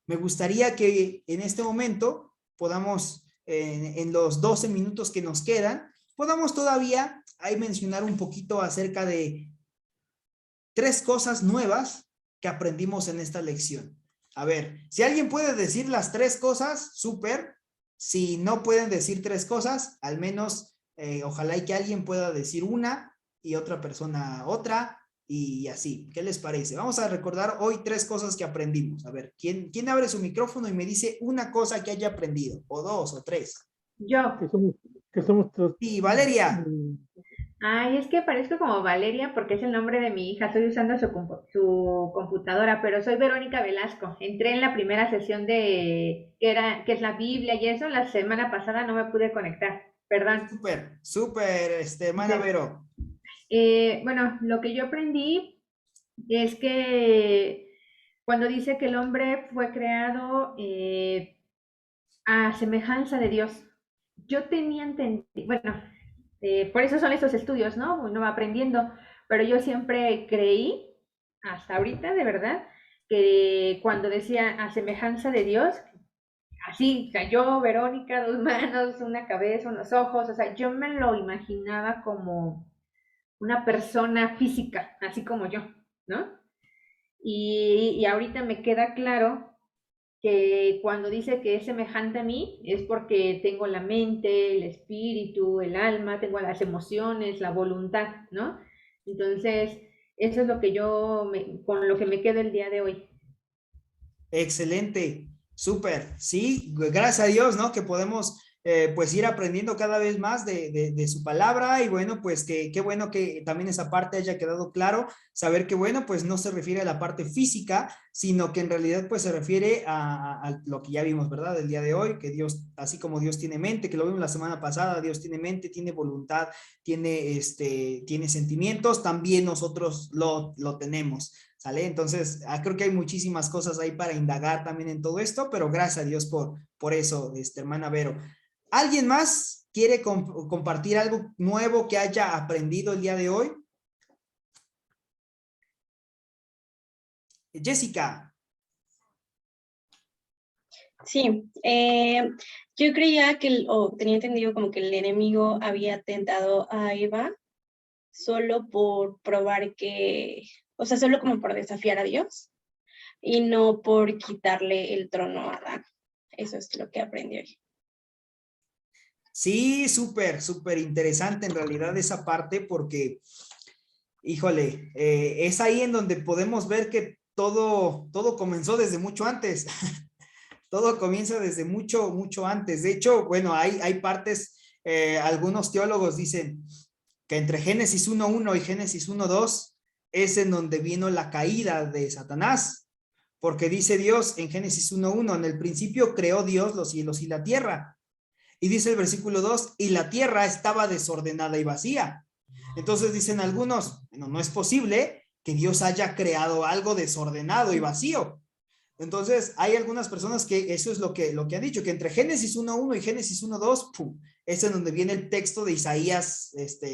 me gustaría que en este momento podamos, en los 12 minutos que nos quedan, podamos todavía ahí mencionar un poquito acerca de 3 cosas nuevas que aprendimos en esta lección. A ver, si alguien puede decir las 3 cosas, súper. Si no pueden decir 3 cosas, al menos ojalá y que alguien pueda decir una y otra persona otra y así. ¿Qué les parece? Vamos a recordar hoy 3 cosas que aprendimos. A ver, ¿quién abre su micrófono y me dice una cosa que haya aprendido? O 2 o 3. Yo. Que somos todos. Sí, Valeria. Ay, es que parezco como Valeria porque es el nombre de mi hija. Estoy usando su computadora, pero soy Verónica Velasco. Entré en la primera sesión que es la Biblia y eso. La semana pasada no me pude conectar. Perdón. Súper, hermana Vero. Bueno, lo que yo aprendí es que cuando dice que el hombre fue creado a semejanza de Dios, yo tenía entendido, bueno, por eso son estos estudios, ¿no? Uno va aprendiendo, pero yo siempre creí, hasta ahorita de verdad, que cuando decía a semejanza de Dios, así, o sea, yo, Verónica, 2 manos, una cabeza, unos ojos, o sea, yo me lo imaginaba como una persona física, así como yo, ¿no? Y ahorita me queda claro que cuando dice que es semejante a mí es porque tengo la mente, el espíritu, el alma, tengo las emociones, la voluntad, ¿no? Entonces, eso es lo que con lo que me quedo el día de hoy. Excelente, súper, sí, gracias a Dios, ¿no? Que podemos pues ir aprendiendo cada vez más de su palabra y bueno, pues qué bueno que también esa parte haya quedado claro, saber que bueno, pues no se refiere a la parte física, sino que en realidad pues se refiere a lo que ya vimos, ¿verdad? El día de hoy, que Dios, así como Dios tiene mente, que lo vimos la semana pasada, Dios tiene mente, tiene voluntad, tiene sentimientos, también nosotros lo tenemos. ¿Sale? Entonces, creo que hay muchísimas cosas ahí para indagar también en todo esto, pero gracias a Dios por eso, hermana Vero. ¿Alguien más quiere compartir algo nuevo que haya aprendido el día de hoy? Jessica. Sí, yo creía o tenía entendido como que el enemigo había tentado a Eva solo por probar o sea, solo como por desafiar a Dios y no por quitarle el trono a Adán. Eso es lo que aprendí hoy. Sí, súper interesante en realidad esa parte porque, híjole, es ahí en donde podemos ver que todo comenzó desde mucho antes. Todo comienza desde mucho antes. De hecho, bueno, hay partes, algunos teólogos dicen que entre Génesis 1:1 y Génesis 1:2 es en donde vino la caída de Satanás, porque dice Dios en Génesis 1:1, en el principio creó Dios los cielos y la tierra. Y dice el versículo 2, y la tierra estaba desordenada y vacía. Entonces dicen algunos, bueno, no es posible que Dios haya creado algo desordenado y vacío. Entonces, hay algunas personas que eso es lo que han dicho, que entre Génesis 1:1 y Génesis 1:2, es en donde viene el texto de Isaías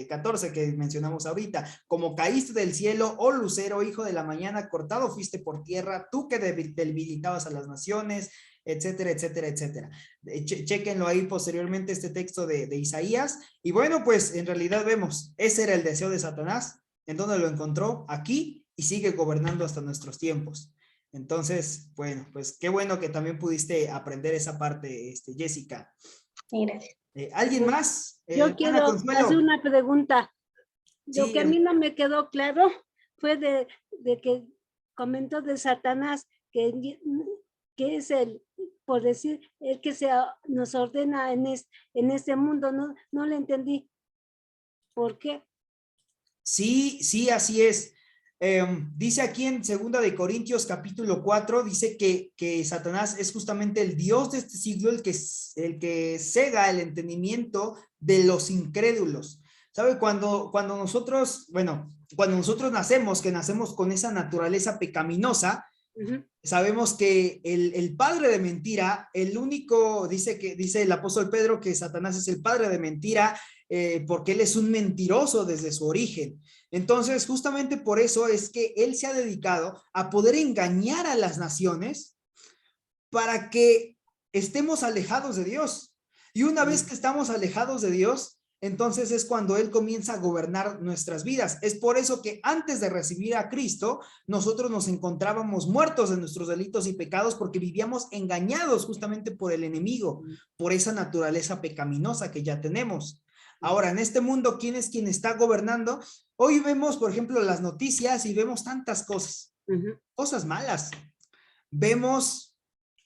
14 que mencionamos ahorita. Como caíste del cielo, oh lucero, hijo de la mañana, cortado fuiste por tierra, tú que debilitabas a las naciones, etcétera, etcétera, etcétera. Chéquenlo ahí posteriormente este texto de Isaías. Y bueno, pues en realidad vemos, ese era el deseo de Satanás, en donde lo encontró aquí y sigue gobernando hasta nuestros tiempos. Entonces, bueno, pues qué bueno que también pudiste aprender esa parte, Jessica. Gracias. ¿Alguien más? Yo quiero hacer una pregunta. Lo Sí, que a mí no me quedó claro fue de que comentó de Satanás, que es por decir, el que nos ordena en este mundo. No le entendí. ¿Por qué? Sí, así es. Dice aquí en 2 de Corintios capítulo 4, dice que Satanás es justamente el Dios de este siglo, el que cega el entendimiento de los incrédulos. ¿Sabe? Cuando nosotros nacemos, que nacemos con esa naturaleza pecaminosa, sabemos que el padre de mentira, dice el apóstol Pedro que Satanás es el padre de mentira, porque él es un mentiroso desde su origen. Entonces, justamente por eso es que él se ha dedicado a poder engañar a las naciones para que estemos alejados de Dios. Y una vez que estamos alejados de Dios, entonces es cuando él comienza a gobernar nuestras vidas. Es por eso que antes de recibir a Cristo, nosotros nos encontrábamos muertos de nuestros delitos y pecados porque vivíamos engañados justamente por el enemigo, por esa naturaleza pecaminosa que ya tenemos. Ahora, en este mundo, ¿quién es quien está gobernando? Hoy vemos, por ejemplo, las noticias y vemos tantas cosas, cosas malas. Vemos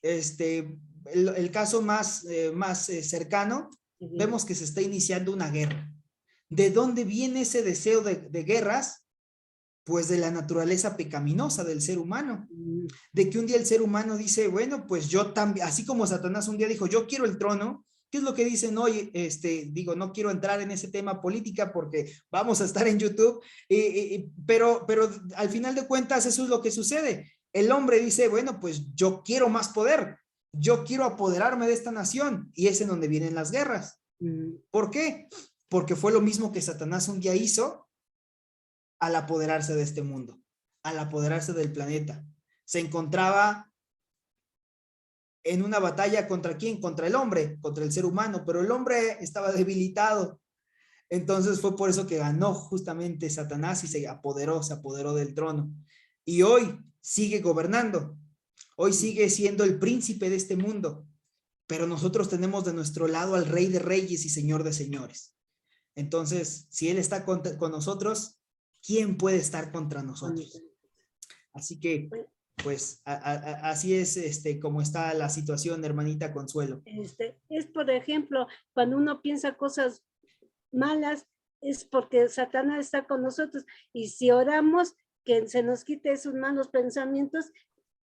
el caso más cercano, vemos que se está iniciando una guerra. ¿De dónde viene ese deseo de guerras? Pues de la naturaleza pecaminosa del ser humano. De que un día el ser humano dice, bueno, pues yo también, así como Satanás un día dijo, yo quiero el trono. ¿Qué es lo que dicen hoy? No quiero entrar en ese tema política porque vamos a estar en YouTube, pero al final de cuentas eso es lo que sucede. El hombre dice, bueno, pues yo quiero más poder, yo quiero apoderarme de esta nación, y es en donde vienen las guerras. ¿Por qué? Porque fue lo mismo que Satanás un día hizo al apoderarse de este mundo, al apoderarse del planeta. Se encontraba en una batalla ¿contra quién? Contra el hombre, contra el ser humano, pero el hombre estaba debilitado. Entonces fue por eso que ganó justamente Satanás y se apoderó del trono. Y hoy sigue gobernando, hoy sigue siendo el príncipe de este mundo, pero nosotros tenemos de nuestro lado al Rey de Reyes y Señor de Señores. Entonces, si Él está con nosotros, ¿quién puede estar contra nosotros? Así que pues así es como está la situación, hermanita Consuelo. Es, por ejemplo, cuando uno piensa cosas malas, es porque Satanás está con nosotros. Y si oramos, que se nos quite esos malos pensamientos,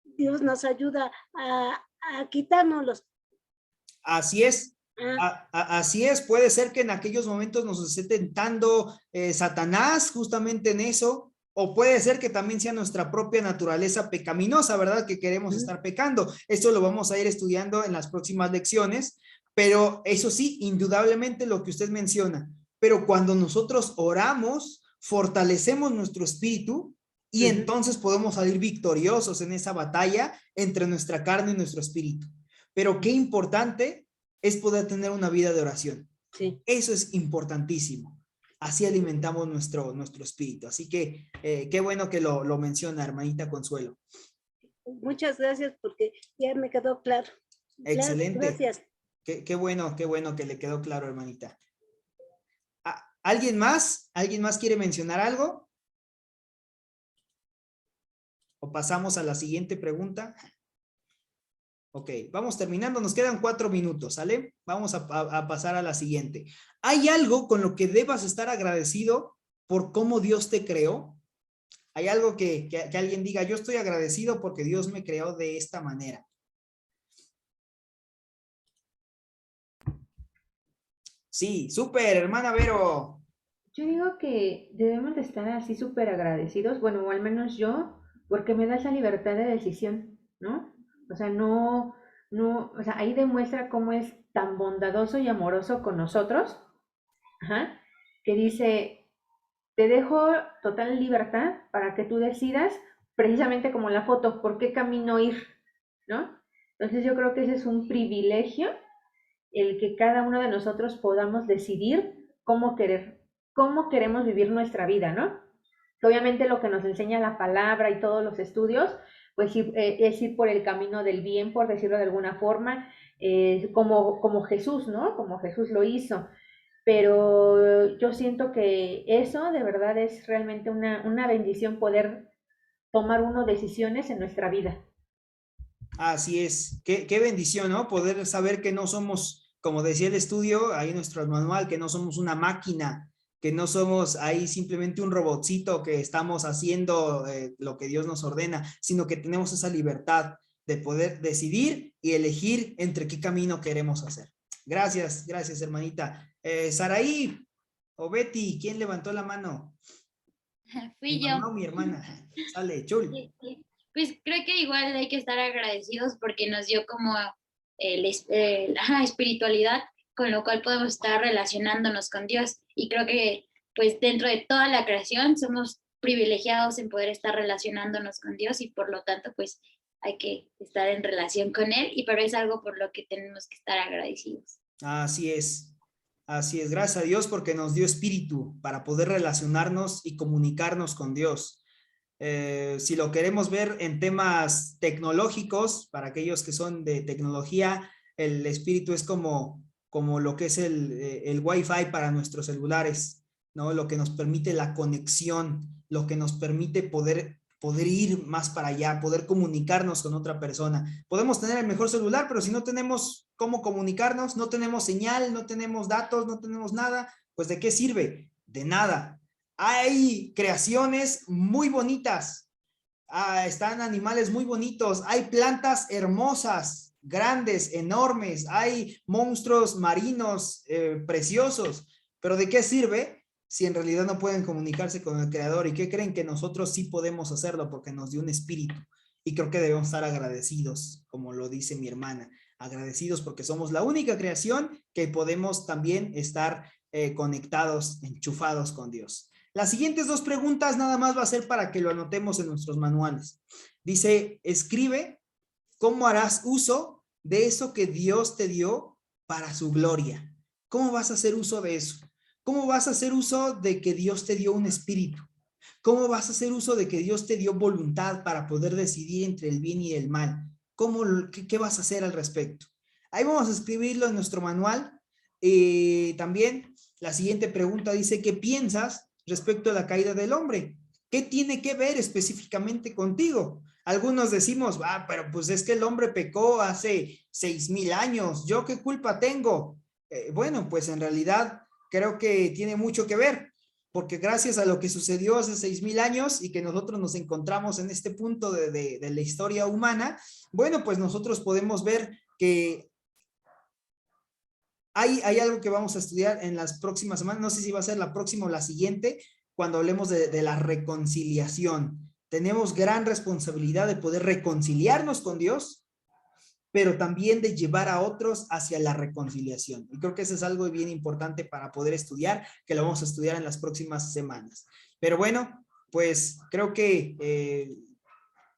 Dios nos ayuda a quitárnoslos. Así es. Así es, puede ser que en aquellos momentos nos esté tentando Satanás justamente en eso, o puede ser que también sea nuestra propia naturaleza pecaminosa, ¿verdad? Que queremos estar pecando. Esto lo vamos a ir estudiando en las próximas lecciones, pero eso sí, indudablemente lo que usted menciona, pero cuando nosotros oramos, fortalecemos nuestro espíritu y entonces podemos salir victoriosos en esa batalla entre nuestra carne y nuestro espíritu. Pero qué importante es poder tener una vida de oración. Sí. Eso es importantísimo. Así alimentamos nuestro espíritu. Así que qué bueno que lo menciona, hermanita Consuelo. Muchas gracias porque ya me quedó claro. Excelente. Gracias. Qué bueno que le quedó claro, hermanita. ¿Alguien más? ¿Alguien más quiere mencionar algo? ¿O pasamos a la siguiente pregunta? Ok, vamos terminando, nos quedan 4 minutos, ¿sale? Vamos a pasar a la siguiente. ¿Hay algo con lo que debas estar agradecido por cómo Dios te creó? ¿Hay algo que alguien diga, yo estoy agradecido porque Dios me creó de esta manera? Sí, súper, hermana Vero. Yo digo que debemos de estar así súper agradecidos, bueno, o al menos yo, porque me da esa libertad de decisión, ¿no? O sea, o sea, ahí demuestra cómo es tan bondadoso y amoroso con nosotros, ajá, que dice, te dejo total libertad para que tú decidas, precisamente como en la foto, por qué camino ir, ¿no? Entonces yo creo que ese es un privilegio, el que cada uno de nosotros podamos decidir cómo queremos vivir nuestra vida, ¿no? Obviamente lo que nos enseña la palabra y todos los estudios, pues es ir por el camino del bien, por decirlo de alguna forma, como Jesús, ¿no? Como Jesús lo hizo. Pero yo siento que eso de verdad es realmente una bendición poder tomar uno decisiones en nuestra vida. Así es, qué bendición, ¿no? Poder saber que no somos, como decía el estudio, ahí en nuestro manual, que no somos una máquina, que no somos ahí simplemente un robotcito que estamos haciendo lo que Dios nos ordena, sino que tenemos esa libertad de poder decidir y elegir entre qué camino queremos hacer. Gracias, gracias, hermanita. Saraí o Betty, ¿quién levantó la mano? Fui Mi yo. mamá o mi hermana. Sale, chul. Pues creo que igual hay que estar agradecidos porque nos dio como espiritualidad, con lo cual podemos estar relacionándonos con Dios. Y creo que pues dentro de toda la creación somos privilegiados en poder estar relacionándonos con Dios y por lo tanto pues hay que estar en relación con Él, y pero es algo por lo que tenemos que estar agradecidos. Así es. Así es, gracias a Dios porque nos dio espíritu para poder relacionarnos y comunicarnos con Dios. Si lo queremos ver en temas tecnológicos, para aquellos que son de tecnología, el espíritu es como lo que es el Wi-Fi para nuestros celulares, ¿no? Lo que nos permite la conexión, lo que nos permite poder ir más para allá, poder comunicarnos con otra persona. Podemos tener el mejor celular, pero si no tenemos cómo comunicarnos, no tenemos señal, no tenemos datos, no tenemos nada, pues ¿de qué sirve? De nada. Hay creaciones muy bonitas, están animales muy bonitos, hay plantas hermosas, grandes, enormes, hay monstruos marinos preciosos, pero ¿de qué sirve si en realidad no pueden comunicarse con el Creador? ¿Y qué creen? Que nosotros sí podemos hacerlo porque nos dio un espíritu, y creo que debemos estar agradecidos, como lo dice mi hermana, agradecidos porque somos la única creación que podemos también estar conectados, enchufados con Dios. Las siguientes 2 preguntas nada más va a ser para que lo anotemos en nuestros manuales. Dice, escribe cómo harás uso de eso que Dios te dio para su gloria. ¿Cómo vas a hacer uso de eso? ¿Cómo vas a hacer uso de que Dios te dio un espíritu? ¿Cómo vas a hacer uso de que Dios te dio voluntad para poder decidir entre el bien y el mal? ¿Qué vas a hacer al respecto? Ahí vamos a escribirlo en nuestro manual. También la siguiente pregunta dice, ¿qué piensas respecto a la caída del hombre? ¿Qué tiene que ver específicamente contigo? Algunos decimos, pero pues es que el hombre pecó hace 6,000 años, ¿yo qué culpa tengo? Bueno, pues en realidad creo que tiene mucho que ver, porque gracias a lo que sucedió hace 6,000 años y que nosotros nos encontramos en este punto de la historia humana, bueno, pues nosotros podemos ver que hay algo que vamos a estudiar en las próximas semanas, no sé si va a ser la próxima o la siguiente, cuando hablemos de la reconciliación. Tenemos gran responsabilidad de poder reconciliarnos con Dios, pero también de llevar a otros hacia la reconciliación. Y creo que eso es algo bien importante para poder estudiar, que lo vamos a estudiar en las próximas semanas. Pero bueno, pues creo que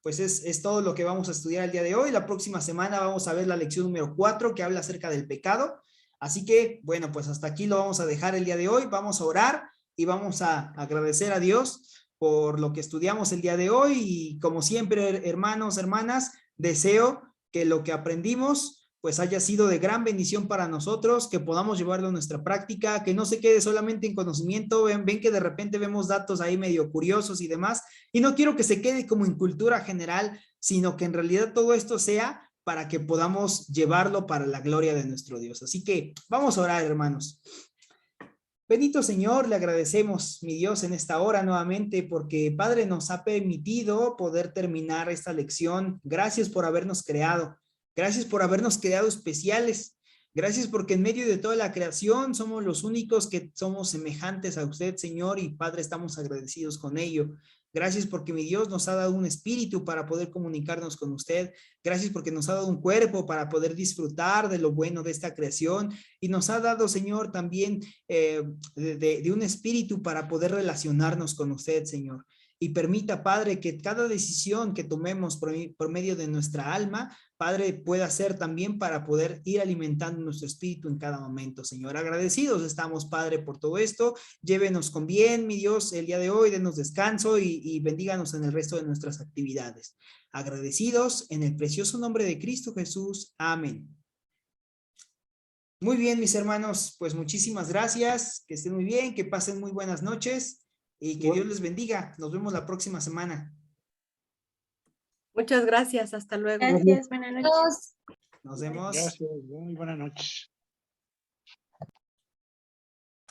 pues es todo lo que vamos a estudiar el día de hoy. La próxima semana vamos a ver la lección número 4 que habla acerca del pecado. Así que, bueno, pues hasta aquí lo vamos a dejar el día de hoy. Vamos a orar y vamos a agradecer a Dios por lo que estudiamos el día de hoy. Y como siempre, hermanos, hermanas, deseo que lo que aprendimos pues haya sido de gran bendición para nosotros, que podamos llevarlo a nuestra práctica, que no se quede solamente en conocimiento. Ven que de repente vemos datos ahí medio curiosos y demás, y no quiero que se quede como en cultura general, sino que en realidad todo esto sea para que podamos llevarlo para la gloria de nuestro Dios. Así que vamos a orar, hermanos. Bendito Señor, le agradecemos, mi Dios, en esta hora nuevamente, porque Padre nos ha permitido poder terminar esta lección. Gracias por habernos creado. Gracias por habernos creado especiales. Gracias porque en medio de toda la creación somos los únicos que somos semejantes a usted, Señor, y Padre, estamos agradecidos con ello. Gracias porque mi Dios nos ha dado un espíritu para poder comunicarnos con usted. Gracias porque nos ha dado un cuerpo para poder disfrutar de lo bueno de esta creación. Y nos ha dado, Señor, también de un espíritu para poder relacionarnos con usted, Señor. Y permita, Padre, que cada decisión que tomemos por medio de nuestra alma, Padre, pueda ser también para poder ir alimentando nuestro espíritu en cada momento, Señor. Agradecidos estamos, Padre, por todo esto. Llévenos con bien, mi Dios, el día de hoy, denos descanso y bendíganos en el resto de nuestras actividades. Agradecidos en el precioso nombre de Cristo Jesús. Amén. Muy bien, mis hermanos, pues muchísimas gracias. Que estén muy bien, que pasen muy buenas noches. Y que Dios les bendiga. Nos vemos la próxima semana. Muchas gracias. Hasta luego. Gracias, buenas noches. Nos vemos. Gracias, muy buenas noches.